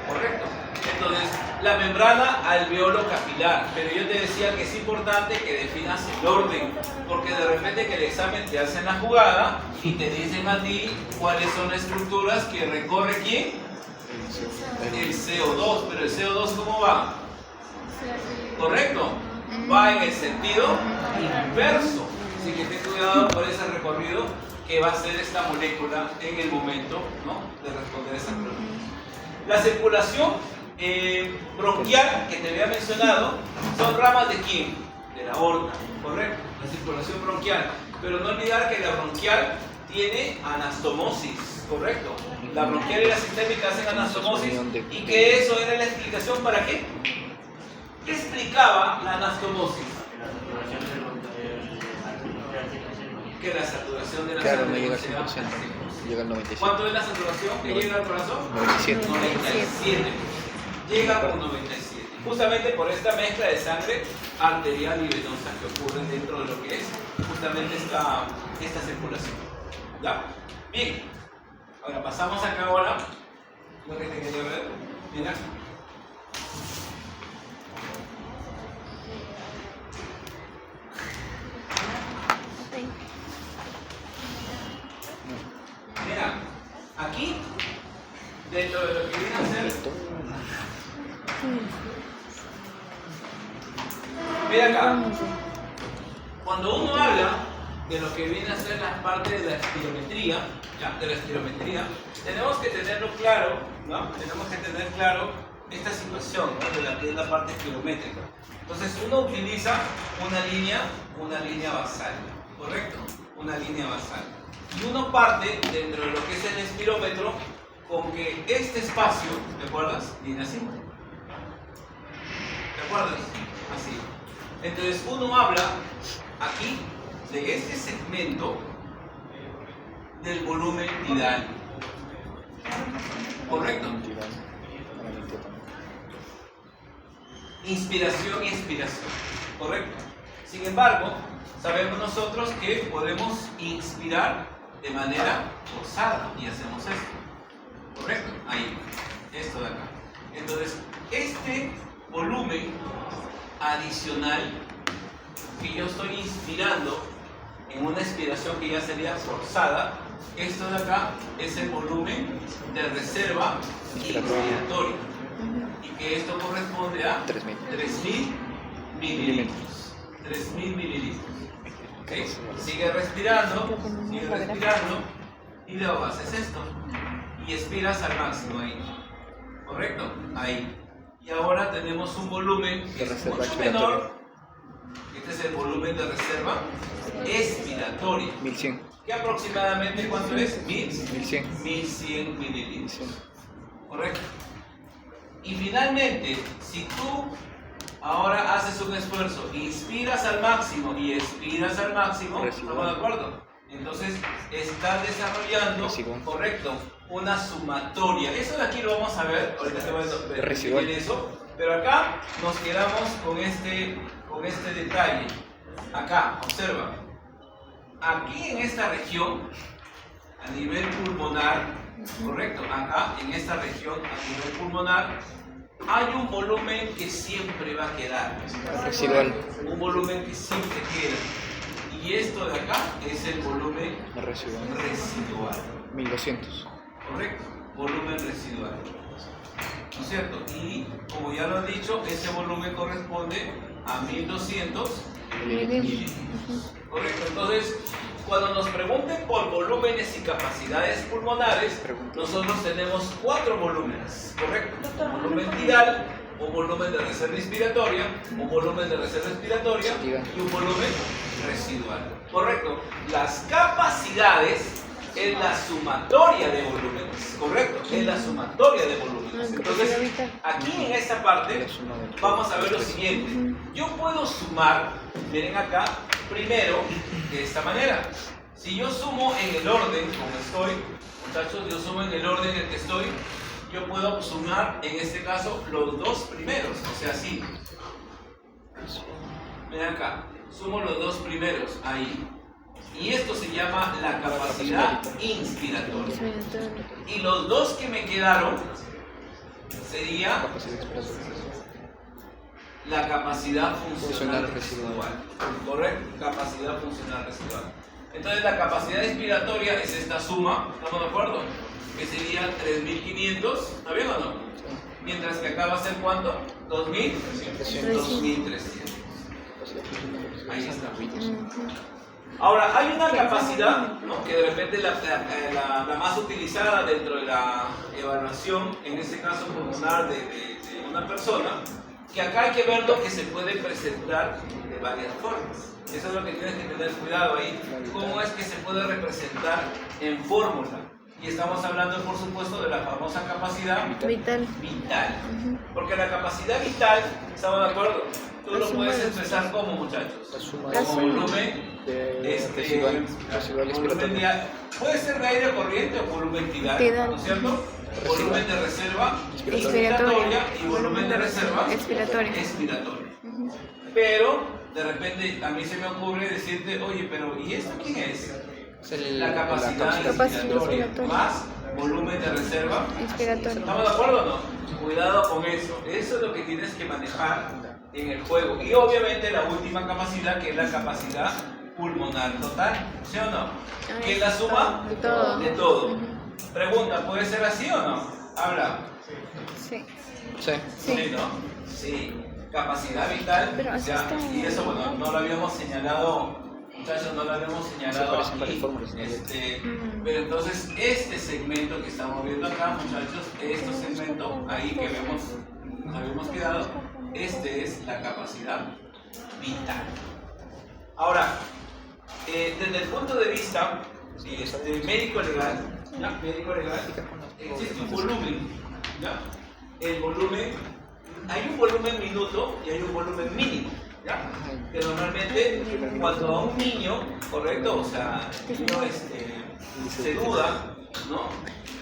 ¿correcto? Entonces, la membrana alveolo capilar, pero yo te decía que es importante que definas el orden, porque de repente que el examen te hacen la jugada y te dicen a ti cuáles son las estructuras que recorre ¿quién? El CO2, pero el CO2 ¿cómo va? ¿Correcto? Va en el sentido inverso, así que ten cuidado por ese recorrido que va a hacer esta molécula en el momento, ¿no?, de responder esa pregunta. La circulación bronquial que te había mencionado son ramas de quién? De la aorta, ¿correcto? La circulación bronquial. Pero no olvidar que la bronquial tiene anastomosis, ¿correcto? La bronquial y la sistémica hacen anastomosis y que eso era la explicación para qué. ¿Qué explicaba la anastomosis? Que la saturación de la Claro, sangre no llega al sea 100%, llega al 97%. ¿Cuánto es la saturación que llega al corazón? 97. 97. Llega con 97. Justamente por esta mezcla de sangre arterial y venosa que ocurre dentro de lo que es justamente esta circulación. ¿Ya? Bien. Ahora pasamos acá ahora. Lo que te quería ver. Mira. Mira, aquí, dentro de lo que viene a ser. Mira acá. Cuando uno habla de lo que viene a ser la parte de la espirometría, ¿ya? De la espirometría, tenemos que tenerlo claro, ¿no? Tenemos que tener claro esta situación, ¿no?, de la que es la parte espirométrica. Entonces uno utiliza una línea basal, ¿correcto? Una línea basal. Y uno parte dentro de lo que es el espirómetro con que este espacio, ¿te acuerdas? Viene así. ¿Te acuerdas? Así. Entonces uno habla aquí de este segmento del volumen tidal. ¿Correcto? Inspiración y expiración. ¿Correcto? Sin embargo, sabemos nosotros que podemos inspirar de manera forzada y hacemos esto. ¿Correcto? Ahí. Esto de acá. Entonces, este volumen adicional que yo estoy inspirando en una expiración que ya sería forzada, esto de acá es el volumen de reserva inspiratoria y que esto corresponde a 3000 mililitros. 3000 mililitros. ¿Okay? Sigue respirando y luego haces esto y expiras al máximo ahí. ¿correcto? Ahí. Y ahora tenemos un volumen que De es reserva mucho expiratoria. menor. Este es el volumen de reserva expiratoria. 1100. ¿Qué aproximadamente cuánto es? 1100. 1100 mililitros. 1100. Correcto. Y finalmente, si tú ahora haces un esfuerzo, inspiras al máximo y expiras al máximo, Residual. ¿estamos de acuerdo? Entonces estás desarrollando, Residual. correcto, una sumatoria. Eso de aquí lo vamos a ver, ahorita te voy a Residual. ver eso, pero acá nos quedamos con este detalle. Acá, observa. Aquí en esta región, a nivel pulmonar, correcto, acá en esta región, a nivel pulmonar, hay un volumen que siempre va a quedar. Residual. Un volumen que siempre queda. Y esto de acá es el volumen Residual. residual. 1200. ¿Correcto? Volumen residual. ¿No es cierto? Y como ya lo han dicho, ese volumen corresponde a 1200 mililitros. Correcto. Entonces, cuando nos pregunten por volúmenes y capacidades pulmonares, nosotros tenemos 4 volúmenes. ¿Correcto? Un volumen tidal, un volumen de reserva inspiratoria, un volumen de reserva expiratoria y un volumen residual. ¿Correcto? Las capacidades es la sumatoria de volúmenes, ¿correcto? Es la sumatoria de volúmenes. Entonces, aquí en esta parte vamos a ver lo siguiente. Yo puedo sumar, miren acá, primero de esta manera. Si yo sumo en el orden como estoy, muchachos, yo sumo en el orden en el que estoy, yo puedo sumar en este caso los dos primeros, o sea, así. Miren acá, sumo los dos primeros, ahí. Y esto se llama la capacidad inspiratoria. Y los dos que me quedaron sería Capacidad expiratoria. la capacidad funcional Funcional residual. residual. ¿Correcto? Capacidad funcional residual. Entonces la capacidad expiratoria es esta suma, ¿estamos de acuerdo? Que sería 3500, ¿está bien o no? Mientras que acá va a ser ¿cuánto? 2300. 2300. Ahí está. Ahora, hay una capacidad, ¿no?, que de repente la más utilizada dentro de la evaluación, en este caso pulmonar de una persona, que acá hay que ver lo que se puede presentar de varias formas. Eso es lo que tienes que tener cuidado ahí. ¿Cómo es que se puede representar en fórmula? Y estamos hablando, por supuesto, de la famosa capacidad Vital. vital. Porque la capacidad vital, ¿estamos de acuerdo? Tú lo puedes expresar como, muchachos. La suma Como volumen de residual volumen expiratorio. puede ser de aire corriente o volumen tidal, ¿no es cierto? Volumen de reserva expiratoria y volumen de reserva Expiratoria. Pero de repente a mí se me ocurre decirte, oye, pero ¿y esto quién es? La capacidad inspiratoria más volumen de reserva Expiratoria. ¿Estamos de acuerdo o no? Cuidado con eso. Eso es lo que tienes que manejar en el juego. Y obviamente la última capacidad, que es la capacidad pulmonar total, ¿sí o no? ¿Qué es la suma? De todo. De todo. Pregunta, ¿puede ser así o no? Habla. Sí. Sí. Sí, ¿no? Sí. Capacidad vital. Pero así ya, está. y eso, bueno, no lo habíamos señalado, muchachos, no lo habíamos señalado aparecen varias aquí. fórmulas, ¿no? Pero entonces, este segmento que estamos viendo acá, muchachos, este segmento ahí que nos habíamos quedado, este es la capacidad vital. Ahora, desde el punto de vista médico-legal, ¿ya? Médico-legal, existe un volumen, ¿ya? El volumen, hay un volumen minuto y hay un volumen mínimo, ¿ya? Que normalmente cuando a un niño, correcto, o sea, el niño se duda, ¿no?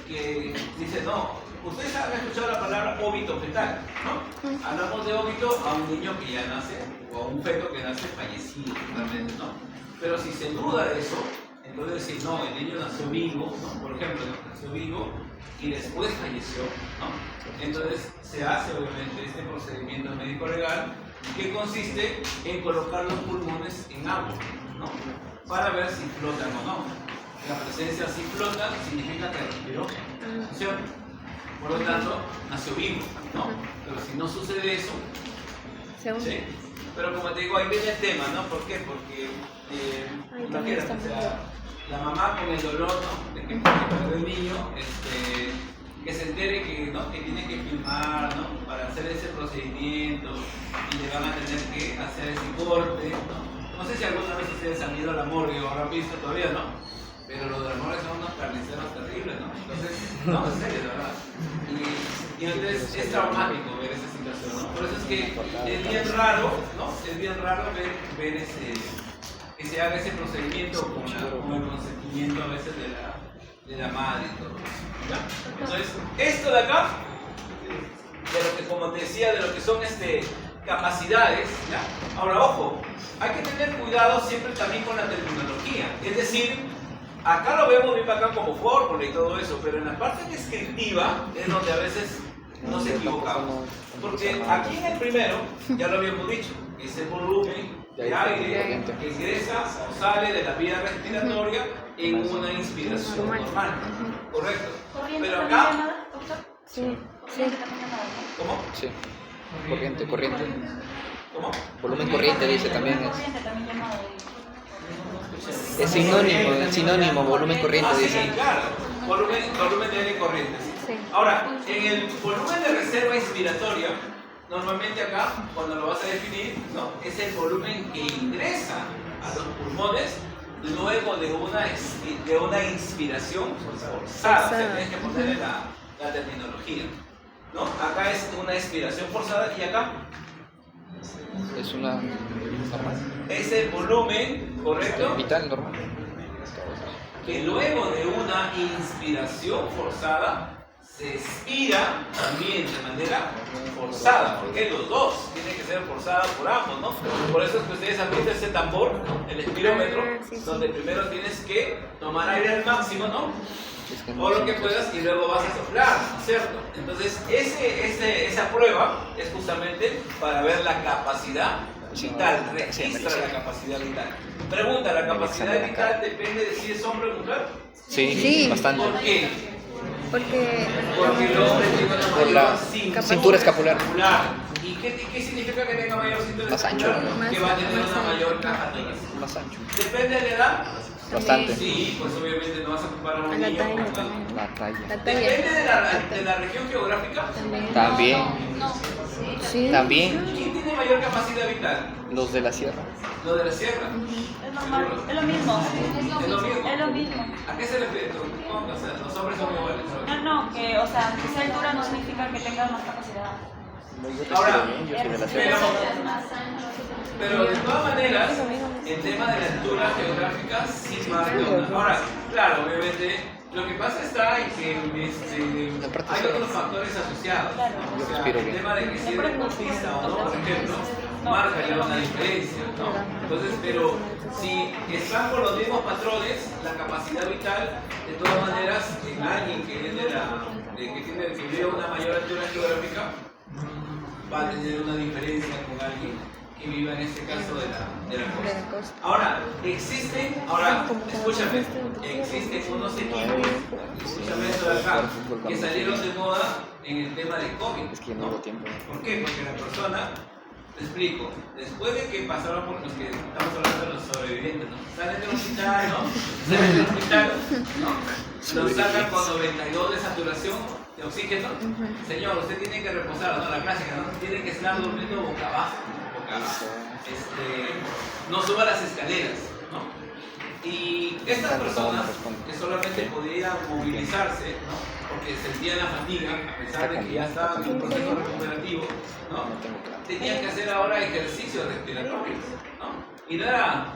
Que dice, no, ustedes han escuchado la palabra óbito fetal, ¿no? Hablamos de óbito a un niño que ya nace, o a un feto que nace fallecido, realmente, ¿no? Pero si se duda de eso, entonces decir, no, el niño nació vivo, ¿no? Por ejemplo, nació vivo y después falleció, ¿no? Entonces se hace obviamente este procedimiento médico-legal que consiste en colocar los pulmones en agua, ¿no? Para ver si flotan o no. La presencia si flota significa que respiró, ¿sí? Por lo tanto, nació vivo, ¿no? Pero si no sucede eso, ¿sí? Pero como te digo, ahí viene el tema, ¿no? ¿Por qué? Porque imagínate, o sea, la mamá con el dolor, ¿no? De que perdió el niño, que se entere que, ¿no? que tiene que filmar, ¿no? para hacer ese procedimiento y le van a tener que hacer ese corte. No sé si alguna vez ustedes han ido a la morgue o habrán visto todavía, ¿no? Pero los de la morgue son unos carniceros terribles, ¿no? Entonces, no, en serio, de verdad. Y entonces es traumático ver esa situación, ¿no? Por eso es que es bien raro, ¿no? Es bien raro ver que se haga ese procedimiento con el consentimiento a veces de la madre y todo eso, ¿ya? Entonces, esto de acá, de lo que, como te decía, de lo que son capacidades, ¿ya? Ahora, ojo, hay que tener cuidado siempre también con la terminología, es decir, acá lo vemos bien acá como fórmula y todo eso, pero en la parte descriptiva es donde a veces nos equivocamos. Porque aquí en el primero, ya lo habíamos dicho, es el volumen de aire que ingresa o sale de la vía respiratoria en una inspiración normal. ¿Correcto? ¿Corriente Pero también acá, llamada, doctor? Sí. Corriente también llamada, ¿no? ¿cómo? Sí. Corriente. ¿Cómo? Volumen corriente dice también. Corriente también llamada. Es sinónimo, volumen corriente Sí, dice. claro. Volumen de aire corriente. Sí. Ahora, en el volumen de reserva inspiratoria, normalmente acá, cuando lo vas a definir, ¿no? es el volumen que ingresa a los pulmones luego de una inspiración forzada. O sea, tienes que ponerle la terminología. ¿No? Acá es una inspiración forzada y acá Es una normal. es el volumen, ¿correcto? Vital normal. Que luego de una inspiración forzada se expira también de manera forzada, porque los dos tienen que ser forzados por ambos, ¿no? Por eso es que ustedes han visto ese tambor, el espirómetro, donde primero tienes que tomar aire al máximo, ¿no? O lo que puedas y luego vas a soplar, ¿no es cierto? Entonces, esa prueba es justamente para ver la capacidad vital, registra la capacidad vital. Pregunta, ¿la capacidad vital depende de si es hombre o mujer? Sí, bastante. ¿Por qué? Porque Porque el hombre tiene una Por la mayor cintura escapular. ¿Y qué significa que tenga mayor cintura Más escapular? ancho. Que va a tener una mayor caja torácica. Más ancho. Depende de la edad. Bastante. Sí, pues obviamente no vas a ocupar a un a la niño. talla con- también. La talla. La talla. Depende de la región geográfica. También. Sí. También ¿Quién tiene mayor capacidad vital? los de la sierra. Lo de la sierra. Es normal, es lo mismo. Es lo mismo. Es lo mismo. ¿A qué se refiere? ¿Cómo? O sea, los hombres son iguales. ¿Sabes? No, que, o sea, que sea altura no significa que tenga más capacidad. Ahora, Yo soy de la sierra. pero de todas maneras, el tema de la altura geográfica sí marca una. Ahora, claro, obviamente, lo que pasa está en que hay otros factores asociados. ¿no? O sea, el tema de que si eres deportista o no, por ejemplo, marca ya una diferencia, ¿no? Entonces, pero si están por los mismos patrones, la capacidad vital, de todas maneras, en alguien que viene que vive una mayor altura geográfica, va a tener una diferencia con alguien que viva en este caso de la costa. Ahora, existen unos equipos, escúchame esto de acá, que salieron de moda en el tema de COVID. Es que no hubo tiempo. ¿Por qué? Porque la persona, te explico, después de que pasaron por los que estamos hablando de los sobrevivientes, ¿no? Salen del hospital, ¿no? Salen del hospital, ¿no? Los sacan con 92 de saturación de oxígeno. Señor, usted tiene que reposar, ¿no? La clásica, ¿no? Tiene que estar durmiendo boca abajo, no suba las escaleras, ¿no? Y estas personas que solamente podían movilizarse, ¿no? Porque sentían la fatiga, a pesar de que ya estaban en un proceso recuperativo, ¿no? Tenían que hacer ahora ejercicios respiratorios, ¿no? Y no era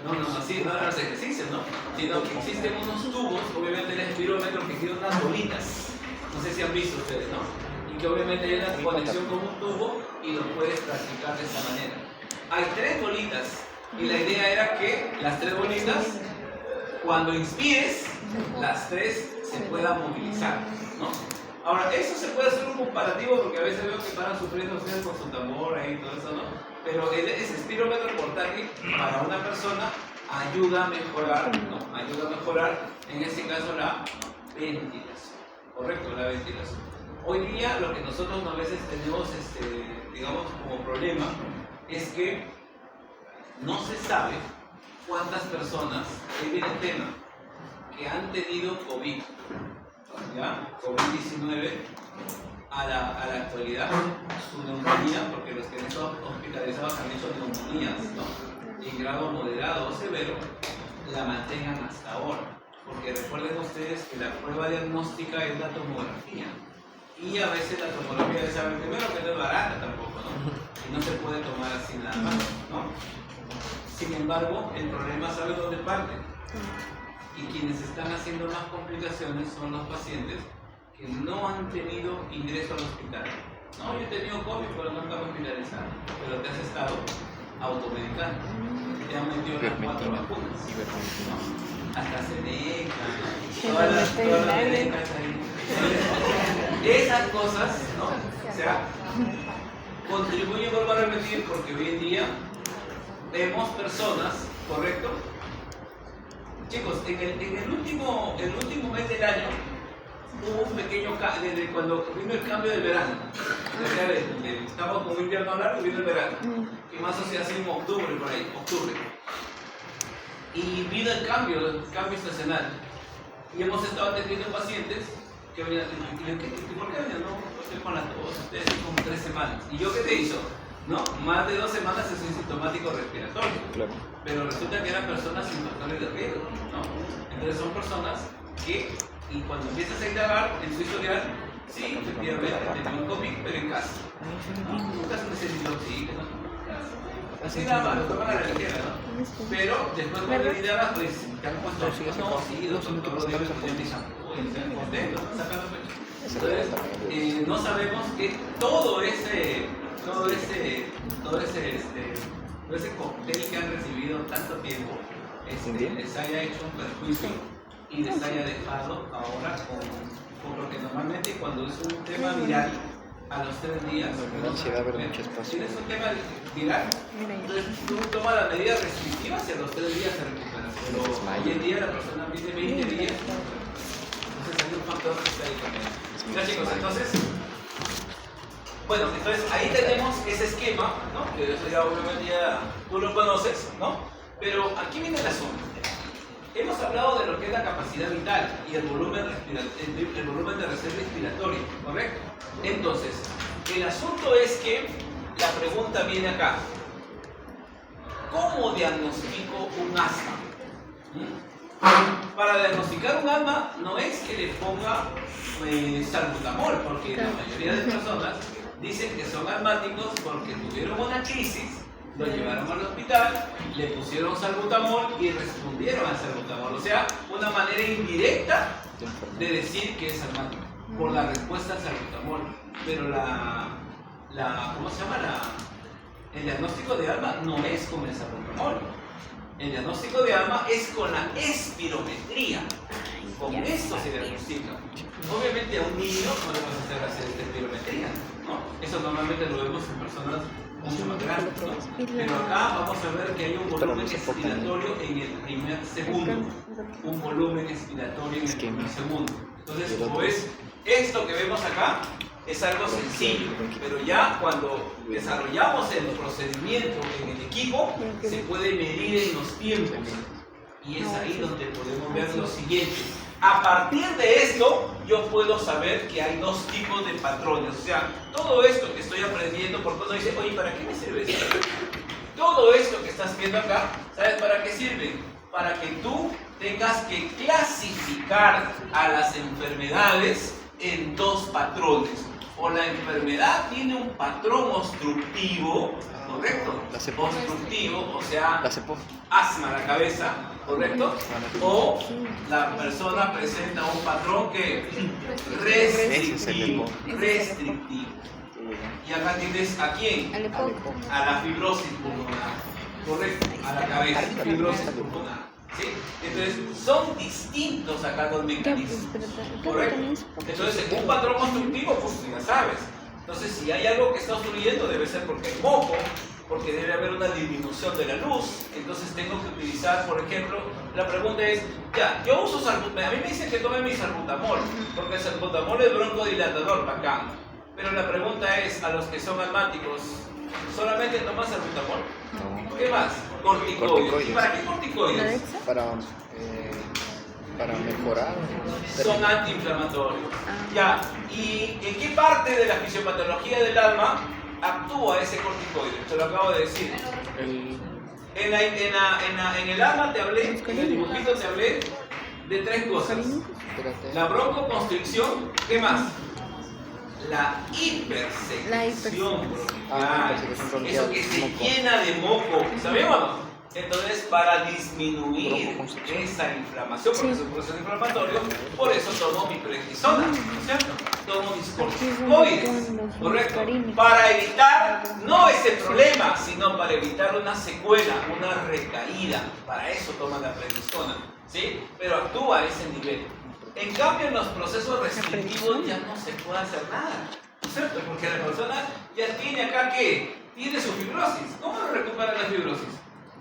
los ejercicios, ¿no? Sino que existen unos tubos, obviamente el espirómetro, que tiene unas bolitas. No sé si han visto ustedes, ¿no? Y que obviamente hay una conexión con un tubo y lo puedes practicar de esa manera. Hay 3 bolitas y la idea era que las 3 bolitas, cuando inspires, las 3 se puedan movilizar, ¿no? Ahora, eso se puede hacer un comparativo porque a veces veo que están sufriendo ustedes con su tambor ahí y todo eso, ¿no? Pero ese espirómetro portátil para una persona ayuda a mejorar, ¿no? Ayuda a mejorar, en este caso, la ventilación. Correcto, la ventilación. Hoy día lo que nosotros a veces tenemos, digamos, como problema es que no se sabe cuántas personas, ahí viene el tema, que han tenido COVID, ¿ya? COVID-19 a la actualidad, su neumonía, porque los que han estado hospitalizados han hecho neumonías, ¿no? En grado moderado o severo, la mantengan hasta ahora. Porque recuerden ustedes que la prueba diagnóstica es la tomografía. Y a veces la tomografía ya saben primero que no es barata tampoco, ¿no? Y no se puede tomar así nada más, ¿no? Sin embargo, el problema, ¿sabe dónde parte? Y quienes están haciendo más complicaciones son los pacientes que no han tenido ingreso al hospital. No, yo he tenido COVID, pero no estaba hospitalizado. Pero te has estado automedicando. Te han metido las 4 vacunas, ¿no? Hasta Seneca, todas las Senecas ahí. Esas cosas, ¿no? O sea, contribuyen, vuelvo a repetir, porque hoy en día vemos personas, ¿correcto? Chicos, en el último mes del año hubo un pequeño cambio, desde cuando vino el cambio del verano. Estamos con un invierno largo y vino el verano. Y más o menos en octubre, por ahí, octubre. Y vino el cambio estacional. Y hemos estado atendiendo pacientes que venían, ¿por qué venían? No, estoy con la tos, ustedes como 3 semanas. ¿Y yo qué te hizo? No, más de 2 semanas es sintomático respiratorio. Claro. Pero resulta que eran personas sin factores de riesgo, ¿no? Entonces son personas que, y cuando empiezas a indagar en su historial, sí, efectivamente, tenía un COVID, pero en casa. ¿No? Nunca se necesitó oxígeno, ¿no? Así nada más, lo toman a la ligera, ¿no? Pero después cuando indagas, pues, te han puesto, no, sí, doctor, lo digo, ya me están contentos, están sacando pecho. Entonces, no sabemos que todo ese cóctel que han recibido tanto tiempo les haya hecho un perjuicio y les haya dejado ahora con lo que normalmente cuando es un tema viral a los 3 días tienes un tema viral, entonces tú tomas las medidas restrictivas y a los 3 días se recupera, pero hoy en día la persona pide 20 días, entonces hay un factor que está ahí también. Ya chicos, entonces bueno, entonces ahí tenemos ese esquema, ¿no? Que eso ya obviamente ya tú lo conoces, ¿no? Pero aquí viene el asunto. Hemos hablado de lo que es la capacidad vital y el volumen de reserva respiratoria, ¿correcto? Entonces, el asunto es que la pregunta viene acá. ¿Cómo diagnostico un asma? Para diagnosticar un asma no es que le ponga salbutamol, porque la mayoría de personas dicen que son asmáticos porque tuvieron una crisis, lo llevaron al hospital, le pusieron salbutamol y respondieron al salbutamol. O sea, una manera indirecta de decir que es asmático, por la respuesta al salbutamol. Pero ¿cómo se llama? El diagnóstico de asma no es con el salbutamol. El diagnóstico de asma es con la espirometría. Con esto se diagnostica. Obviamente a un niño no le vas a hacer espirometría, ¿no? Eso normalmente lo vemos en personas mucho más grandes, ¿no? Pero acá vamos a ver que hay un volumen expiratorio en el primer segundo. Un volumen expiratorio en el primer segundo. Entonces, como ves, esto que vemos acá es algo sencillo, pero ya cuando desarrollamos el procedimiento en el equipo, se puede medir en los tiempos. Y es ahí donde podemos ver lo siguiente. A partir de esto, yo puedo saber que hay 2 tipos de patrones. O sea, todo esto que estoy aprendiendo, porque uno dice, oye, ¿para qué me sirve esto? Todo esto que estás viendo acá, ¿sabes para qué sirve? Para que tú tengas que clasificar a las enfermedades en 2 patrones. O la enfermedad tiene un patrón obstructivo, ¿correcto? Obstructivo, o sea, asma a la cabeza, ¿correcto? O la persona presenta un patrón que restrictivo. Y acá tienes ¿a quién? A la fibrosis pulmonar, ¿correcto? A la cabeza, fibrosis pulmonar. ¿Sí? Entonces, son distintos acá los mecanismos, ¿correcto? Entonces, un patrón obstructivo, pues ya sabes. Entonces, si hay algo que está obstruyendo, debe ser porque hay moco, porque debe haber una disminución de la luz. Entonces, tengo que utilizar, por ejemplo, la pregunta es, ya, yo uso salbutamol, a mí me dicen que tome mi salbutamol, porque el salbutamol es broncodilatador, bacán. Pero la pregunta es, a los que son asmáticos, ¿solamente toman salbutamol? No. ¿Qué más? Corticoides. ¿Y para qué corticoides? Para Para mejorar. Son antiinflamatorios. Ah. Ya, ¿y en qué parte de la fisiopatología del alma actúa ese corticoide? Te lo acabo de decir. El, En el alma te hablé, en el dibujito te hablé de tres cosas. espérate. La broncoconstricción, ¿qué más? La hipersecreción La hipersecreción. Ah, bronquial. hipersecreción bronquial, Eso que se moco. llena de moco, ¿sabemos o no? Entonces, para disminuir Broncoconstricción. esa inflamación, porque Sí. es un proceso inflamatorio, por eso tomo mi prednisona, ¿no es cierto? Tomo mis corticoides, Aquí es donde actúan los ¿correcto? muscarínicos. Para evitar no ese problema, sino para evitar una secuela, una recaída. Para eso toma la prednisona, ¿sí? Pero actúa a ese nivel. En cambio, en los procesos restrictivos ya no se puede hacer nada, ¿no es cierto? Porque la persona ya tiene acá, ¿qué? Tiene su fibrosis. ¿Cómo lo recupera la fibrosis?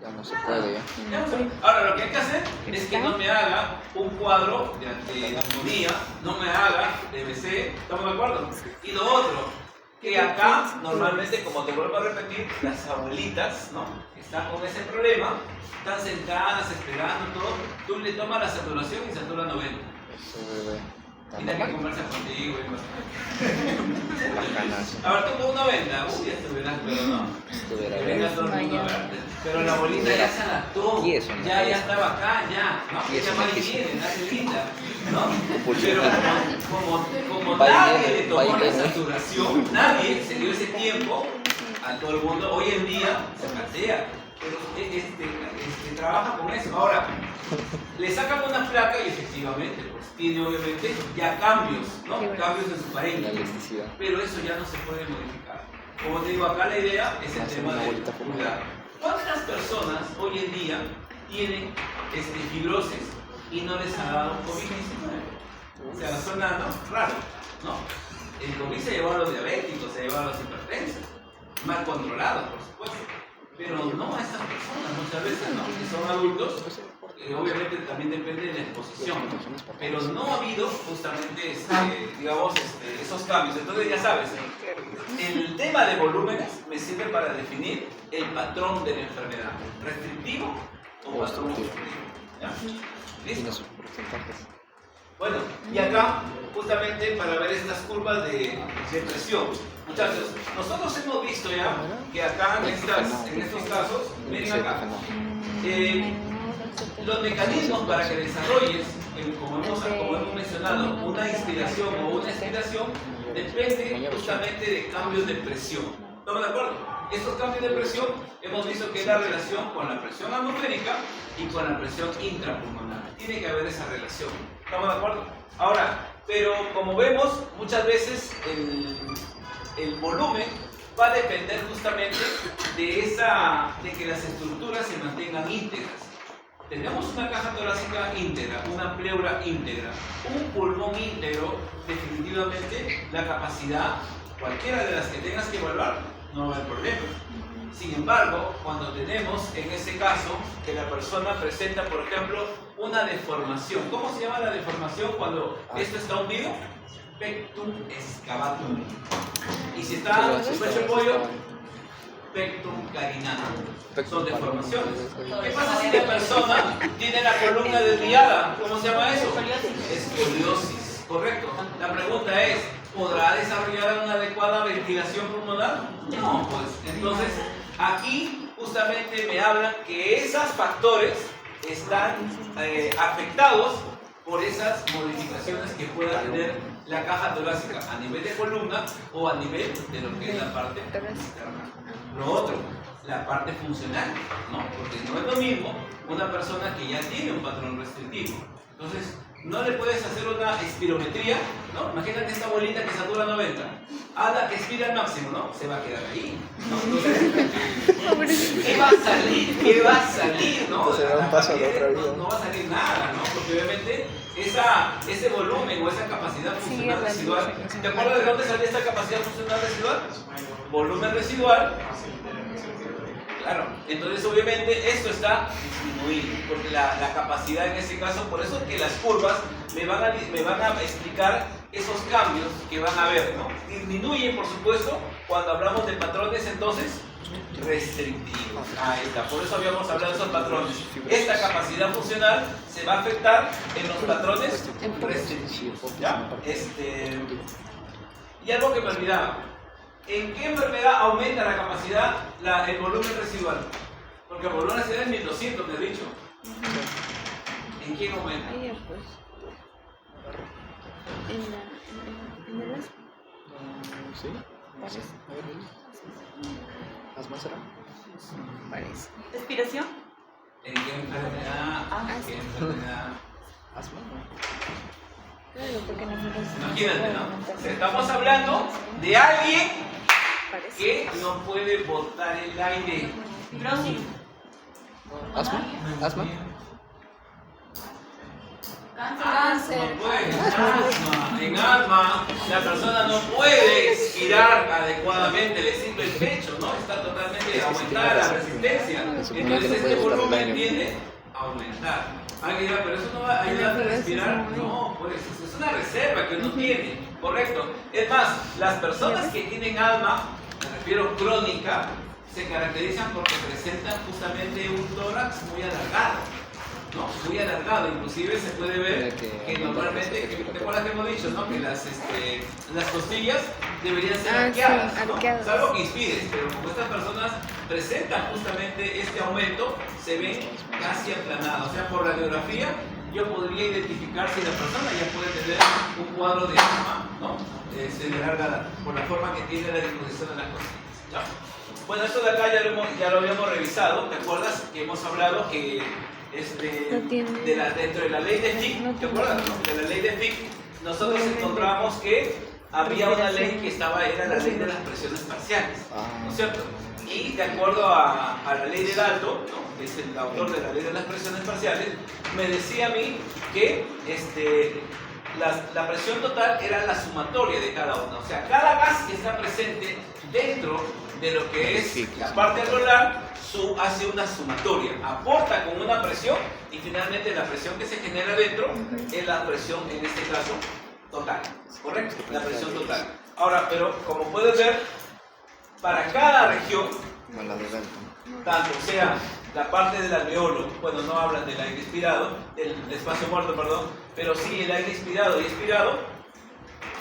Ya no se puede ya. Ya no sé. Ahora, lo que hay que hacer es que no me haga un cuadro de neumonía, no me haga DBC, ¿estamos de acuerdo? Y lo otro, que acá, normalmente, como te vuelvo a repetir, las abuelitas, ¿no? Que están con ese problema, están sentadas, esperando todo, tú le tomas la saturación y satura 90. Eso, bebé. Tiene que conversar contigo y cosas. Bacanazo. Ahora tú con 90, uy, ya estuvieras, pero no. Estuviera Que bien. venga todo el mundo a verte. Pero la abuelita ya se adaptó, Y eso, ¿no? ya estaba acá, ya, ¿no? Y eso, Ella va y ¿no? viene, nadie linda, ¿no? Pues Pero yo- como Va y nadie viene, le tomó va y la viene. saturación, nadie se dio ese tiempo, a todo el mundo hoy en día se patea, pero trabaja con eso. Ahora, le sacan una placa y efectivamente, pues tiene obviamente ya cambios, ¿no? Sí, bueno. Cambios en su La pareja. elasticidad. Pero eso ya no se puede modificar. Como te digo, acá la idea es el Hacer tema una de bolita por cuidar. ¿Cuántas personas hoy en día tienen fibrosis y no les ha dado COVID-19? O sea, suena, ¿no? Raro, ¿no? El COVID se llevó a los diabéticos, se llevó a los hipertensos, mal controlados, por supuesto. Pero no a esas personas, muchas veces, ¿no? Que son adultos, obviamente también depende de la exposición, pero no ha habido justamente, digamos, esos cambios. Entonces ya sabes, el tema de volúmenes me sirve para definir el patrón de la enfermedad, restrictivo o patrón obstructivo. ¿Ya? Tiene ¿Listo? sus porcentajes. Bueno, y acá justamente para ver estas curvas de presión. Muchachos, nosotros hemos visto ya que acá en estos casos, miren acá, los mecanismos para que desarrolles, como hemos mencionado, una inspiración o una expiración, depende justamente de cambios de presión. ¿Estamos de acuerdo? Estos cambios de presión hemos visto que es la relación con la presión atmosférica y con la presión intrapulmonar. Tiene que haber esa relación. ¿Estamos de acuerdo? Ahora, pero como vemos, muchas veces el volumen va a depender justamente de que las estructuras se mantengan íntegras. Tenemos una caja torácica íntegra, una pleura íntegra, un pulmón íntegro, definitivamente la capacidad, cualquiera de las que tengas que evaluar, no va a haber problema. Sin embargo, cuando tenemos en ese caso que la persona presenta, por ejemplo, una deformación. ¿Cómo se llama la deformación cuando esto está hundido? Pectum excavatum. Y si está su pecho de pollo, pectum carinatum. Son deformaciones. ¿Qué pasa si la persona tiene la columna desviada? ¿Cómo se llama eso? Escoliosis. Correcto. La pregunta es, ¿podrá desarrollar una adecuada ventilación pulmonar? No, pues. Entonces, aquí justamente me hablan que esos factores están afectados por esas modificaciones que pueda tener la caja torácica a nivel de columna o a nivel de lo que es la parte interna. Lo otro, la parte funcional, ¿no? Porque no es lo mismo una persona que ya tiene un patrón restrictivo. Entonces, no le puedes hacer una espirometría, ¿no? Imagínate esta bolita que satura 90. Habla que expira al máximo, ¿no? Se va a quedar ahí, ¿no? Entonces, ¿qué va a salir? ¿Qué va a salir, no? Entonces da un paso a la otra vida. No va a salir nada, ¿no? Porque obviamente ese volumen o esa capacidad funcional residual, ¿te acuerdas de dónde salía esta capacidad funcional residual? Volumen residual. Claro, entonces obviamente esto está disminuido, porque la capacidad en ese caso, por eso es que las curvas me van a explicar esos cambios que van a haber, ¿no? Disminuyen, por supuesto, cuando hablamos de patrones entonces restrictivos. Ahí está, por eso habíamos hablado de esos patrones. Esta capacidad funcional se va a afectar en los patrones restrictivos. ¿Ya? Y algo que me olvidaba. ¿En qué enfermedad aumenta la capacidad, el volumen residual? Porque el volumen residual es 1200, me he dicho. ¿En quién aumenta? Ahí pues. En el asma. Sí, no sé. A ver, dime. ¿Asma será? Parece. ¿Respiración? ¿En qué enfermedad? ¿En qué enfermedad? ¿Asma? Claro, porque en las otras. Imagínate, ¿no? Estamos hablando de alguien Parece. que no puede botar el aire. Fibrosis. ¿Asma? ¿Asma? Cáncer. No puede, en asma, la persona no puede expirar adecuadamente, le sirve el pecho, ¿no? Está totalmente aumentada la resistencia. Entonces este volumen tiende a aumentar. Alguien dirá, pero eso no va a ayudar a respirar. No, pues es una reserva que uno tiene, correcto. Es más, las personas que tienen asma, me refiero crónica, se caracterizan porque presentan justamente un tórax muy alargado. ¿No? Muy alargado, inclusive se puede ver que normalmente, ¿te acuerdas que hemos dicho, ¿no? Que las costillas deberían ser arqueadas, sí, ¿no? arqueadas. Salvo que inspires, pero como estas personas presentan justamente este aumento, se ven casi aplanadas. O sea, por radiografía yo podría identificar si la persona ya puede tener un cuadro de asma, ¿no? De larga edad, por la forma que tiene la disposición de las costillas. ¿Ya? Bueno, esto de acá ya lo habíamos revisado. ¿Te acuerdas que hemos hablado que dentro de la ley de Fick, ¿te acuerdas? No? De la ley de Fick, nosotros encontramos que había una ley que era la ley de las presiones parciales, ¿no es cierto? Y de acuerdo a la ley de Dalton, ¿no? Que es el autor de la ley de las presiones parciales, me decía a mí que la presión total era la sumatoria de cada una. O sea, cada gas que está presente dentro de lo que es la parte alveolar hace una sumatoria, aporta con una presión y finalmente la presión que se genera dentro es la presión, en este caso, total. ¿Correcto? La presión total. Ahora, pero como puedes ver, para cada región, tanto sea la parte del alveolo, bueno, no hablan del aire inspirado, del espacio muerto, perdón, pero sí el aire inspirado y expirado,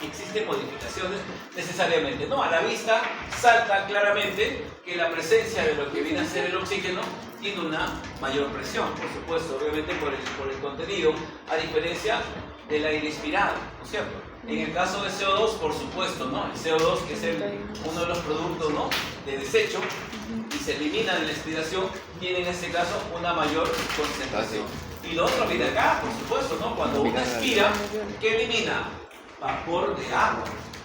existen modificaciones necesariamente, ¿no? A la vista salta claramente que la presencia de lo que viene a ser el oxígeno tiene una mayor presión, por supuesto, obviamente por el contenido, a diferencia del aire inspirado, ¿no es cierto? En el caso de CO2, por supuesto, ¿no? El CO2, que es uno de los productos, ¿no? De desecho, y se elimina de la expiración, tiene en este caso una mayor concentración. Y lo otro viene acá, por supuesto, ¿no? Cuando uno expira, ¿qué elimina? Vapor de agua,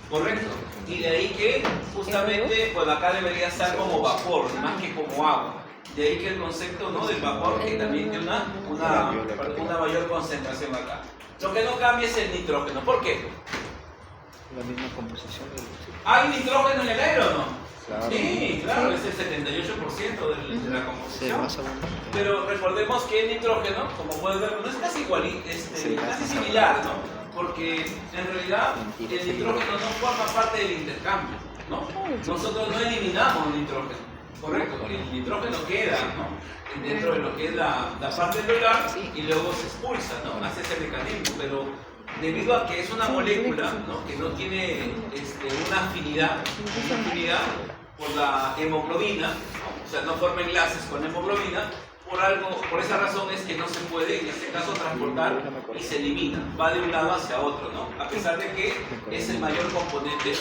correcto. Y de ahí que justamente, pues acá debería estar como vapor, más que como agua. De ahí que el concepto, ¿no? Del vapor, que también tiene una mayor concentración acá. Lo que no cambia es el nitrógeno. ¿Por qué? La misma composición del oxígeno. ¿Hay nitrógeno en el aire o no? Claro. Sí, claro, es el 78% de la composición. Sí, pero recordemos que el nitrógeno, como puedes ver, no es casi igual, casi similar, ¿no? Porque en realidad el nitrógeno no forma parte del intercambio, ¿no? Nosotros no eliminamos el nitrógeno, correcto, el nitrógeno queda, ¿no? Dentro de lo que es la parte alveolar y luego se expulsa, ¿no? Hace ese mecanismo, pero debido a que es una molécula, ¿no? Que no tiene una afinidad por la hemoglobina, ¿no? O sea, no forma enlaces con hemoglobina. Por esa razón es que no se puede, en este caso, transportar y se elimina, va de un lado hacia otro, ¿no? A pesar de que es el mayor componente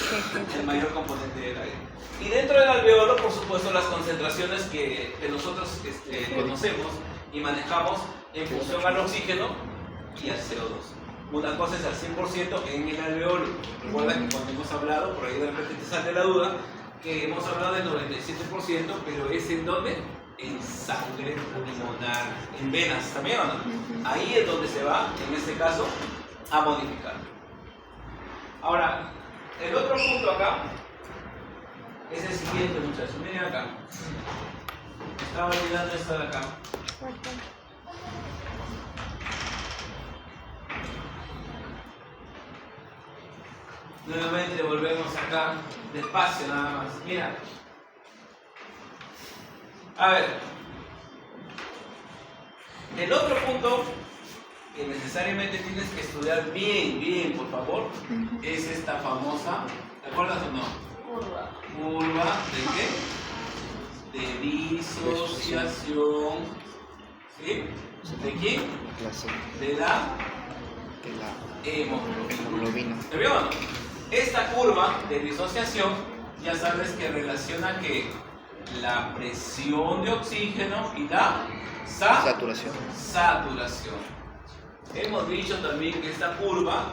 del aire. Y dentro del alveolo, por supuesto, las concentraciones que nosotros conocemos y manejamos en función al oxígeno y al CO2. Una cosa es al 100% en el alveolo. Recuerda que cuando hemos hablado, por ahí de repente te sale la duda, que hemos hablado del 97%, pero ¿es en dónde? En sangre pulmonar, en venas también, ¿o no? Ahí es donde se va, en este caso, a modificar. Ahora, el otro punto acá es el siguiente, muchachos. Miren acá. Estaba olvidando esto de acá. Nuevamente volvemos acá, despacio nada más. Mira. A ver, el otro punto que necesariamente tienes que estudiar bien, por favor, es esta famosa, ¿te acuerdas o no? Curva. Curva ¿de qué? De disociación. ¿Sí? ¿De quién? La clase De la de la hemoglobina. hemoglobina. ¿Te vio o no? Esta curva de disociación ya sabes que relaciona que la presión de oxígeno y la Saturación. saturación. Hemos dicho también que esta curva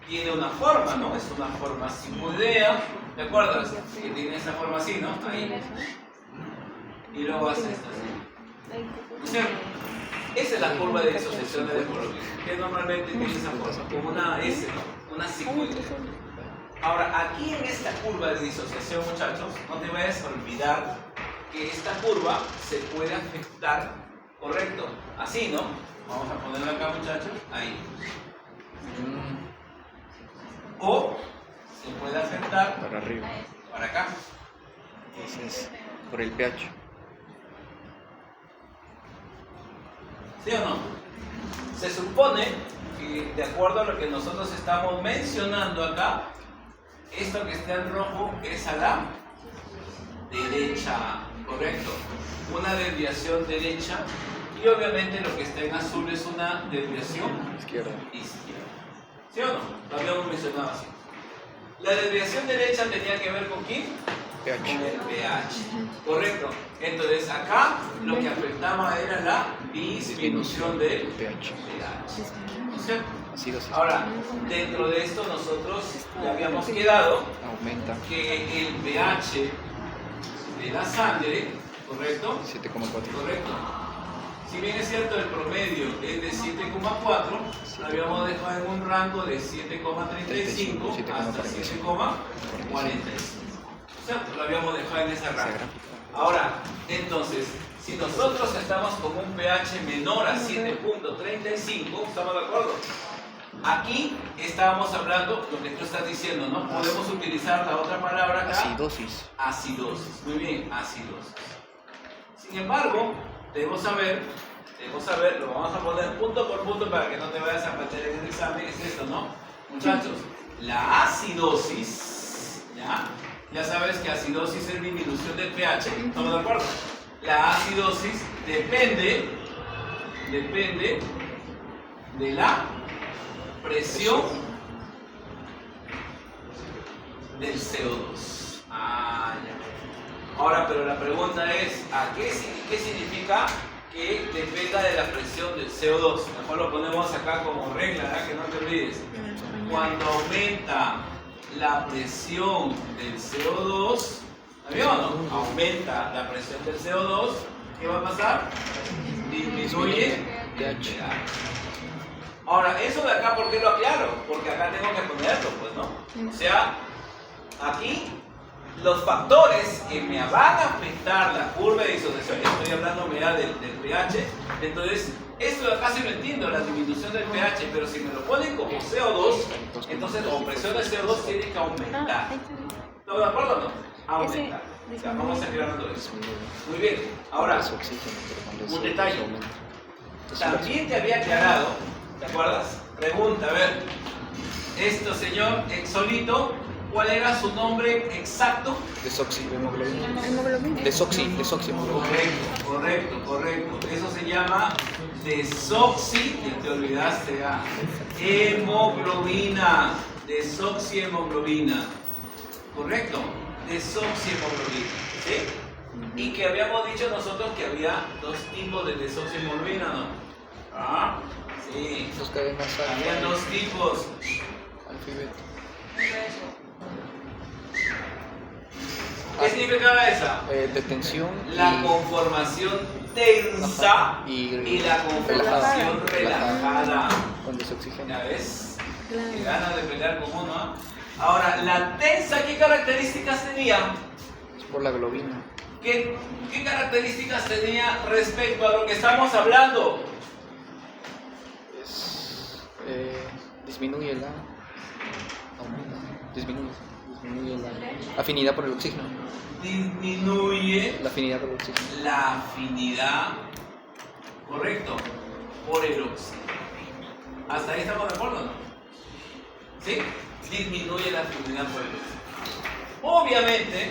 tiene una forma, ¿no? Es una forma sinusoidea. ¿Te acuerdas? Que tiene esa forma así, ¿no? Ahí. Y luego hace esto así. ¿No es cierto? Esa es la curva de disociación de la hemoglobina, que normalmente tiene esa forma, como una S, ¿no? Una sinusoidea. Ahora, aquí en esta curva de disociación, muchachos, no te vayas a olvidar que esta curva se puede afectar, ¿correcto? Así, ¿no? Vamos a ponerlo acá, muchachos, ahí. O se puede afectar Para arriba. para acá. Ese es por el pH. ¿Sí o no? Se supone que, de acuerdo a lo que nosotros estamos mencionando acá, esto que está en rojo es a la derecha, ¿correcto? Una desviación derecha y obviamente lo que está en azul es una desviación Izquierda. izquierda. ¿Sí o no? Lo habíamos mencionado así. La desviación derecha tenía que ver con quién? Con pH. el pH, correcto. Entonces acá lo que afectaba era la disminución del pH. pH. ¿No es cierto? Acidosis. Ahora, dentro de esto nosotros ya habíamos quedado Aumenta que el pH de la sangre, ¿correcto? 7,4. Correcto. Si bien es cierto el promedio es de 7,4, lo habíamos dejado en un rango de 7,35 hasta 7,45. ¿Cierto? Lo habíamos dejado en ese rango. Ahora, entonces, si nosotros estamos con un pH menor a 7,35, ¿estamos de acuerdo? Aquí estábamos hablando lo que tú estás diciendo, ¿no? Podemos utilizar la otra palabra acá. Acidosis. Acidosis. Muy bien, acidosis. Sin embargo, debemos saber, lo vamos a poner punto por punto para que no te vayas a meter en el examen, es esto, ¿no? Muchachos, la acidosis, ya sabes que acidosis es disminución del pH, ¿estamos de acuerdo? La acidosis depende de la presión del CO2. Ah, ya. Ahora, pero la pregunta es, ¿qué significa que dependa de la presión del CO2? Mejor lo ponemos acá como regla, ¿verdad? Que no te olvides. Cuando aumenta la presión del CO2, ¿sabía o no? Aumenta la presión del CO2, ¿qué va a pasar? Disminuye el pH. Ahora, eso de acá, ¿por qué lo aclaro? Porque acá tengo que ponerlo, pues, ¿no? O sea, aquí los factores que me van a afectar la curva de disociación, estoy hablando ya del pH, entonces, esto de acá sí lo entiendo, la disminución del pH, pero si me lo ponen como CO2, entonces la presión de CO2 tiene que aumentar. ¿Estamos de acuerdo o no? Aumentar. O sea, vamos a aclarar todo eso. Muy bien, ahora, un detalle. También te había aclarado, ¿te acuerdas? Pregunta, a ver, esto señor solito, ¿cuál era su nombre exacto? Desoxihemoglobina. Desoxihemoglobina. Correcto. Eso se llama desoxi, ya te olvidaste, hemoglobina. Desoxihemoglobina. ¿Correcto? Desoxihemoglobina. ¿Sí? Y que habíamos dicho nosotros que había dos tipos de desoxihemoglobina, ¿no? Ah, sí. Dos cadenas Había dos tipos. alfa y beta. ¿Qué significaba esa? De tensión La y conformación tensa y la conformación relajada. con desoxígeno. ¿Ya ves? Qué ganas de pelear con uno, ¿ah? Ahora, la tensa, ¿qué características tenía? Es por la globina. ¿Qué características tenía respecto a lo que estamos hablando? Disminuye la. Aumenta. Disminuye. Disminuye la afinidad por el oxígeno. Disminuye La afinidad por el oxígeno. la afinidad, correcto, por el oxígeno. ¿Hasta ahí estamos de acuerdo o no? ¿Sí? Disminuye la afinidad por el oxígeno. Obviamente,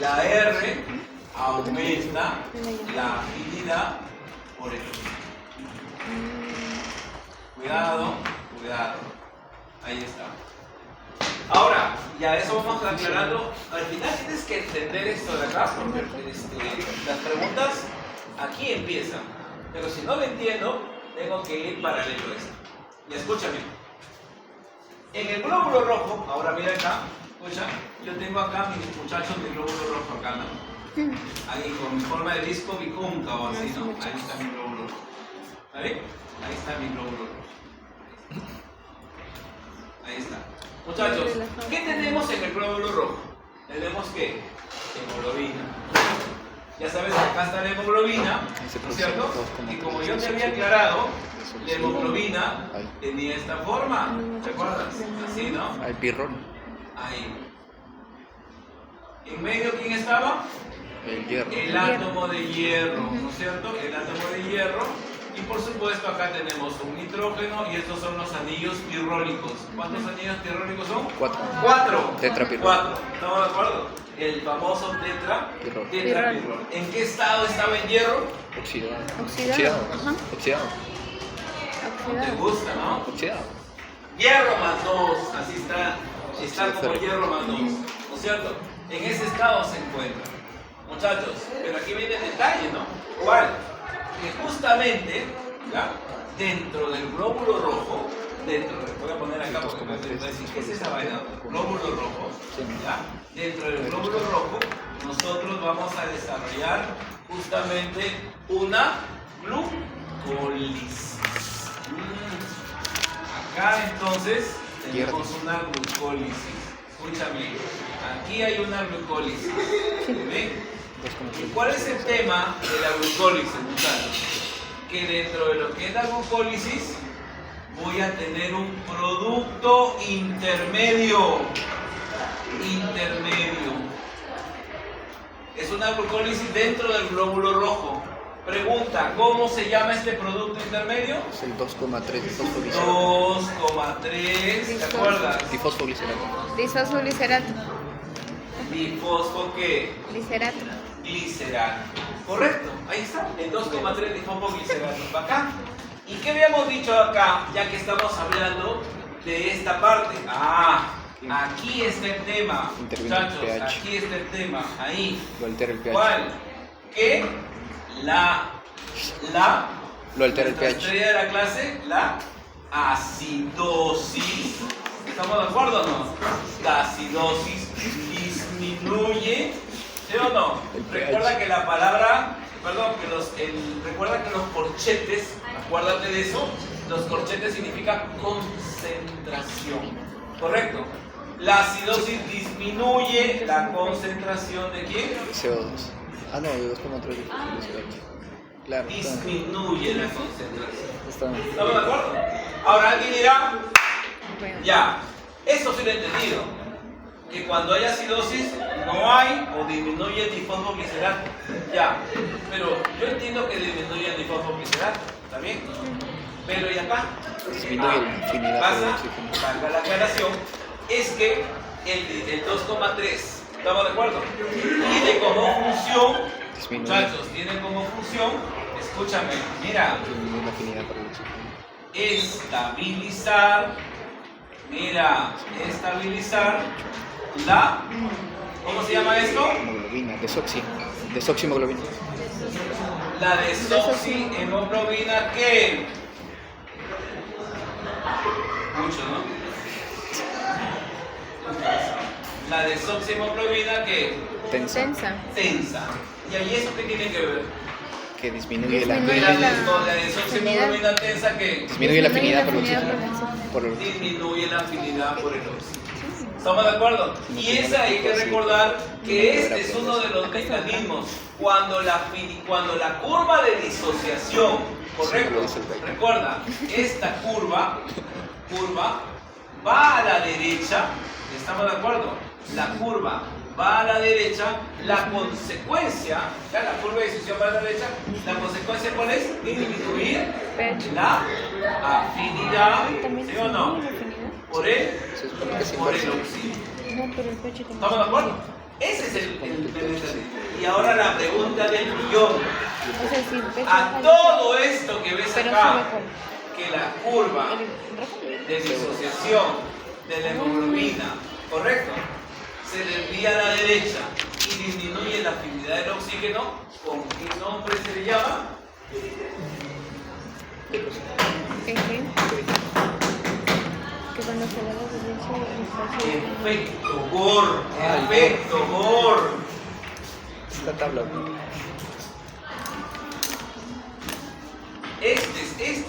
la R aumenta la afinidad por el oxígeno. Cuidado. Ahí está. Ahora, ya eso vamos aclarando. Al final tienes que entender esto de acá, porque las preguntas aquí empiezan. Pero si no lo entiendo, tengo que ir paralelo a esto. Y escúchame. En el glóbulo rojo, ahora mira acá, escucha, yo tengo acá mis muchachos de glóbulo rojo acá, ¿no? Ahí con forma de disco bicóncavo, así, ¿no? Ahí está mi glóbulo rojo. ¿Está bien? Ahí está mi glóbulo rojo. Ahí está. Muchachos, ¿qué tenemos en el glóbulo rojo? Tenemos ¿qué? Hemoglobina. Ya sabes que acá está la hemoglobina, ¿no es cierto? Y como yo te había aclarado, la hemoglobina tenía esta forma. ¿Te acuerdas? Así, ¿no? Hay pirrón. Ahí. ¿En medio quién estaba? El hierro. El átomo de hierro, ¿no es cierto? El átomo de hierro. Y por supuesto acá tenemos un nitrógeno y estos son los anillos pirrónicos. ¿Cuántos anillos pirrónicos son? 4. 4. Tetrapirrón. 4. ¿Estamos de acuerdo? El famoso tetrapirrón. ¿En qué estado estaba el hierro? Oxidado. Oxidado. Ajá. Oxidado. ¿Te gusta, no? Oxidado. Hierro más 2. Así está. Está como hierro más 2. ¿No es cierto? En ese estado se encuentra. Muchachos, pero aquí viene el detalle, ¿no? ¿Cuál? Que justamente, ¿ya? Dentro del glóbulo rojo, voy a poner acá porque me voy a decir, ¿qué es esa vaina? Glóbulo rojo, ¿ya? Dentro del glóbulo rojo, nosotros vamos a desarrollar justamente una glucólisis. Acá entonces tenemos una glucólisis. Escúchame, aquí hay una glucólisis. ¿Ven? ¿Y cuál es el tema de la glucólisis, muchachos? Que dentro de lo que es la glucólisis voy a tener un producto intermedio. Es una glucólisis dentro del glóbulo rojo. Pregunta, ¿cómo se llama este producto intermedio? Es el 2,3 difosfoglicerato. 2,3, ¿te acuerdas? Difosfoglicerato. Disfosfoglicerato. ¿Difosfo qué? Glicerato. Glicerato. Correcto, ahí está, el 2,3 difosfoglicerato. Bacán. ¿Y qué habíamos dicho acá, ya que estamos hablando de esta parte? Aquí está el tema, muchachos, aquí está el tema, ahí. Lo altera el pH. ¿Cuál? Que Lo altera el nuestra pH. estrella de la clase, la acidosis. ¿Estamos de acuerdo o no? La acidosis disminuye, ¿sí o no? Recuerda que la palabra, recuerda que los corchetes, acuérdate de eso, los corchetes significa concentración, ¿correcto? La acidosis disminuye la concentración de ¿quién? CO2. No, de 2,3 difosfoglicerato. Claro. Disminuye la concentración. Está. ¿Estamos de acuerdo? Ahora alguien dirá, Bueno. ya, eso sí lo he entendido, que cuando hay acidosis no hay o disminuye el difosfoglicerato. Ya, pero yo entiendo que disminuye el difosfoglicerato, ¿está bien? Pero ¿y acá? Disminuye la afinidad por el oxígeno. Valga la aclaración, es que el 2,3, ¿estamos de acuerdo? Tiene como función, Disminuye. muchachos, tiene como función, escúchame, mira, Disminuye la afinidad por el oxígeno. estabilizar la, ¿cómo se llama esto? Hemoglobina, desoxihemoglobina. La desoxihemoglobina que, mucho, ¿no? La desoxihemoglobina que Tensa. tensa. ¿Y ahí eso qué tiene que ver? Que disminuye la Disminuye La desoxihemoglobina tensa que disminuye la afinidad por el afinidad oxígeno. Por el disminuye la afinidad por el oxígeno. ¿Estamos de acuerdo? Y esa hay que recordar que este es uno de los mecanismos. Cuando la curva de disociación, correcto, recuerda, esta curva va a la derecha, ¿estamos de acuerdo? La curva va a la derecha, la consecuencia, ya la curva de disociación va a la derecha, la consecuencia ¿cuál es? Disminuir la afinidad, ¿sí o no? Por el oxígeno. No, pero el pecho también. ¿Estamos de acuerdo? Ese es el y ahora la pregunta del millón. O sea, si el pecho A todo esto que ves pero acá, sube con que la curva de disociación de la hemoglobina, ¿correcto? Se desvía a la derecha y disminuye la afinidad del oxígeno, ¿con qué nombre se le llama? ¿En qué? Que cuando se va la derecha el espacio. Efecto Bohr, efecto Bohr. Esta tabla. Este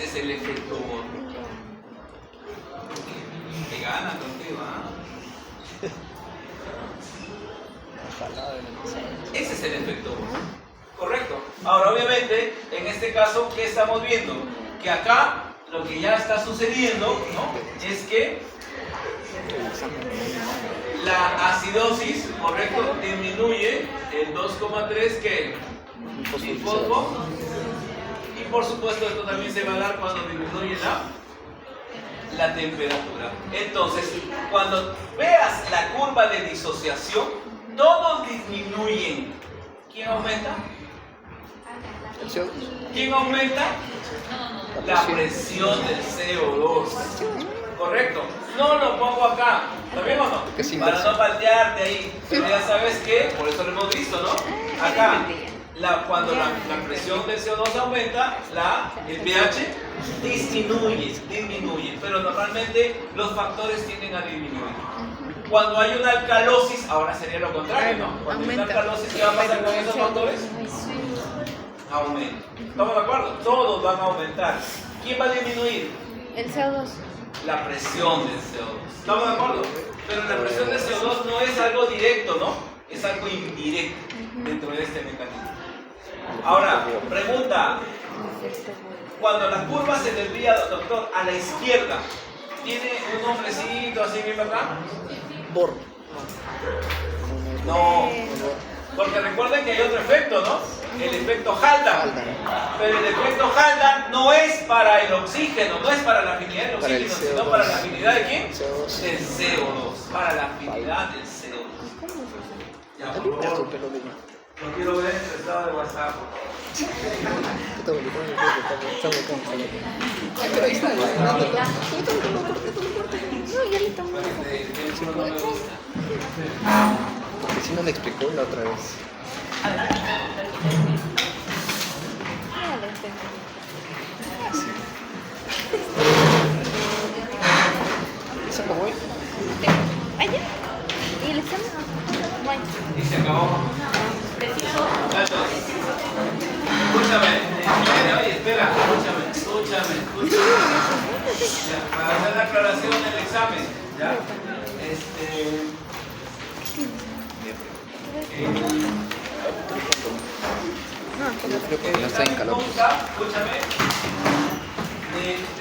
es el efecto Bohr. Que gana contigo, ¿ah? Ese es el efecto Bohr. Correcto. Ahora, obviamente, en este caso, ¿qué estamos viendo? Que acá lo que ya está sucediendo, ¿no? Es que la acidosis, correcto, disminuye el 2,3 que fosfo. Y por supuesto esto también se va a dar cuando disminuye la temperatura. Entonces, cuando veas la curva de disociación, todos disminuyen. ¿Quién aumenta? ¿Quién aumenta? La presión del CO2. ¿Correcto? No lo pongo acá. ¿Está bien o no? Para no paltearte ahí. Pero ya sabes que, por eso lo hemos visto, ¿no? Acá, cuando la presión del CO2 aumenta, el pH disminuye. Pero normalmente los factores tienden a disminuir. Cuando hay una alcalosis, ahora sería lo contrario, ¿no? Cuando hay una alcalosis, ¿qué va a pasar con esos factores? Aumenta. ¿Estamos de acuerdo? Todos van a aumentar. ¿Quién va a disminuir? El CO2. La presión del CO2. ¿Estamos de acuerdo? Pero la presión del CO2 no es algo directo, ¿no? Es algo indirecto dentro de este mecanismo. Ahora, pregunta. Cuando la curva se desvía, doctor, a la izquierda, ¿tiene un nombrecito así bien, verdad? Bohr. No. Porque recuerden que hay otro efecto, ¿no? El efecto Haldane. Pero el efecto Haldane no es para el oxígeno, no es para la afinidad del oxígeno, sino para la afinidad de quién? Del CO2. Para la afinidad del CO2. Ya, por favor. No quiero ver el estado de WhatsApp. No, ya le tomo. Porque si no me explicó la otra vez. ¿Se acabó hoy? ¿Allá? ¿Y el examen? No hay. Y se acabó. Escúchame. Oye, espera. Escúchame. Ya, para hacer la aclaración del examen. ¿Ya? Yo creo que no está en calor. Escúchame.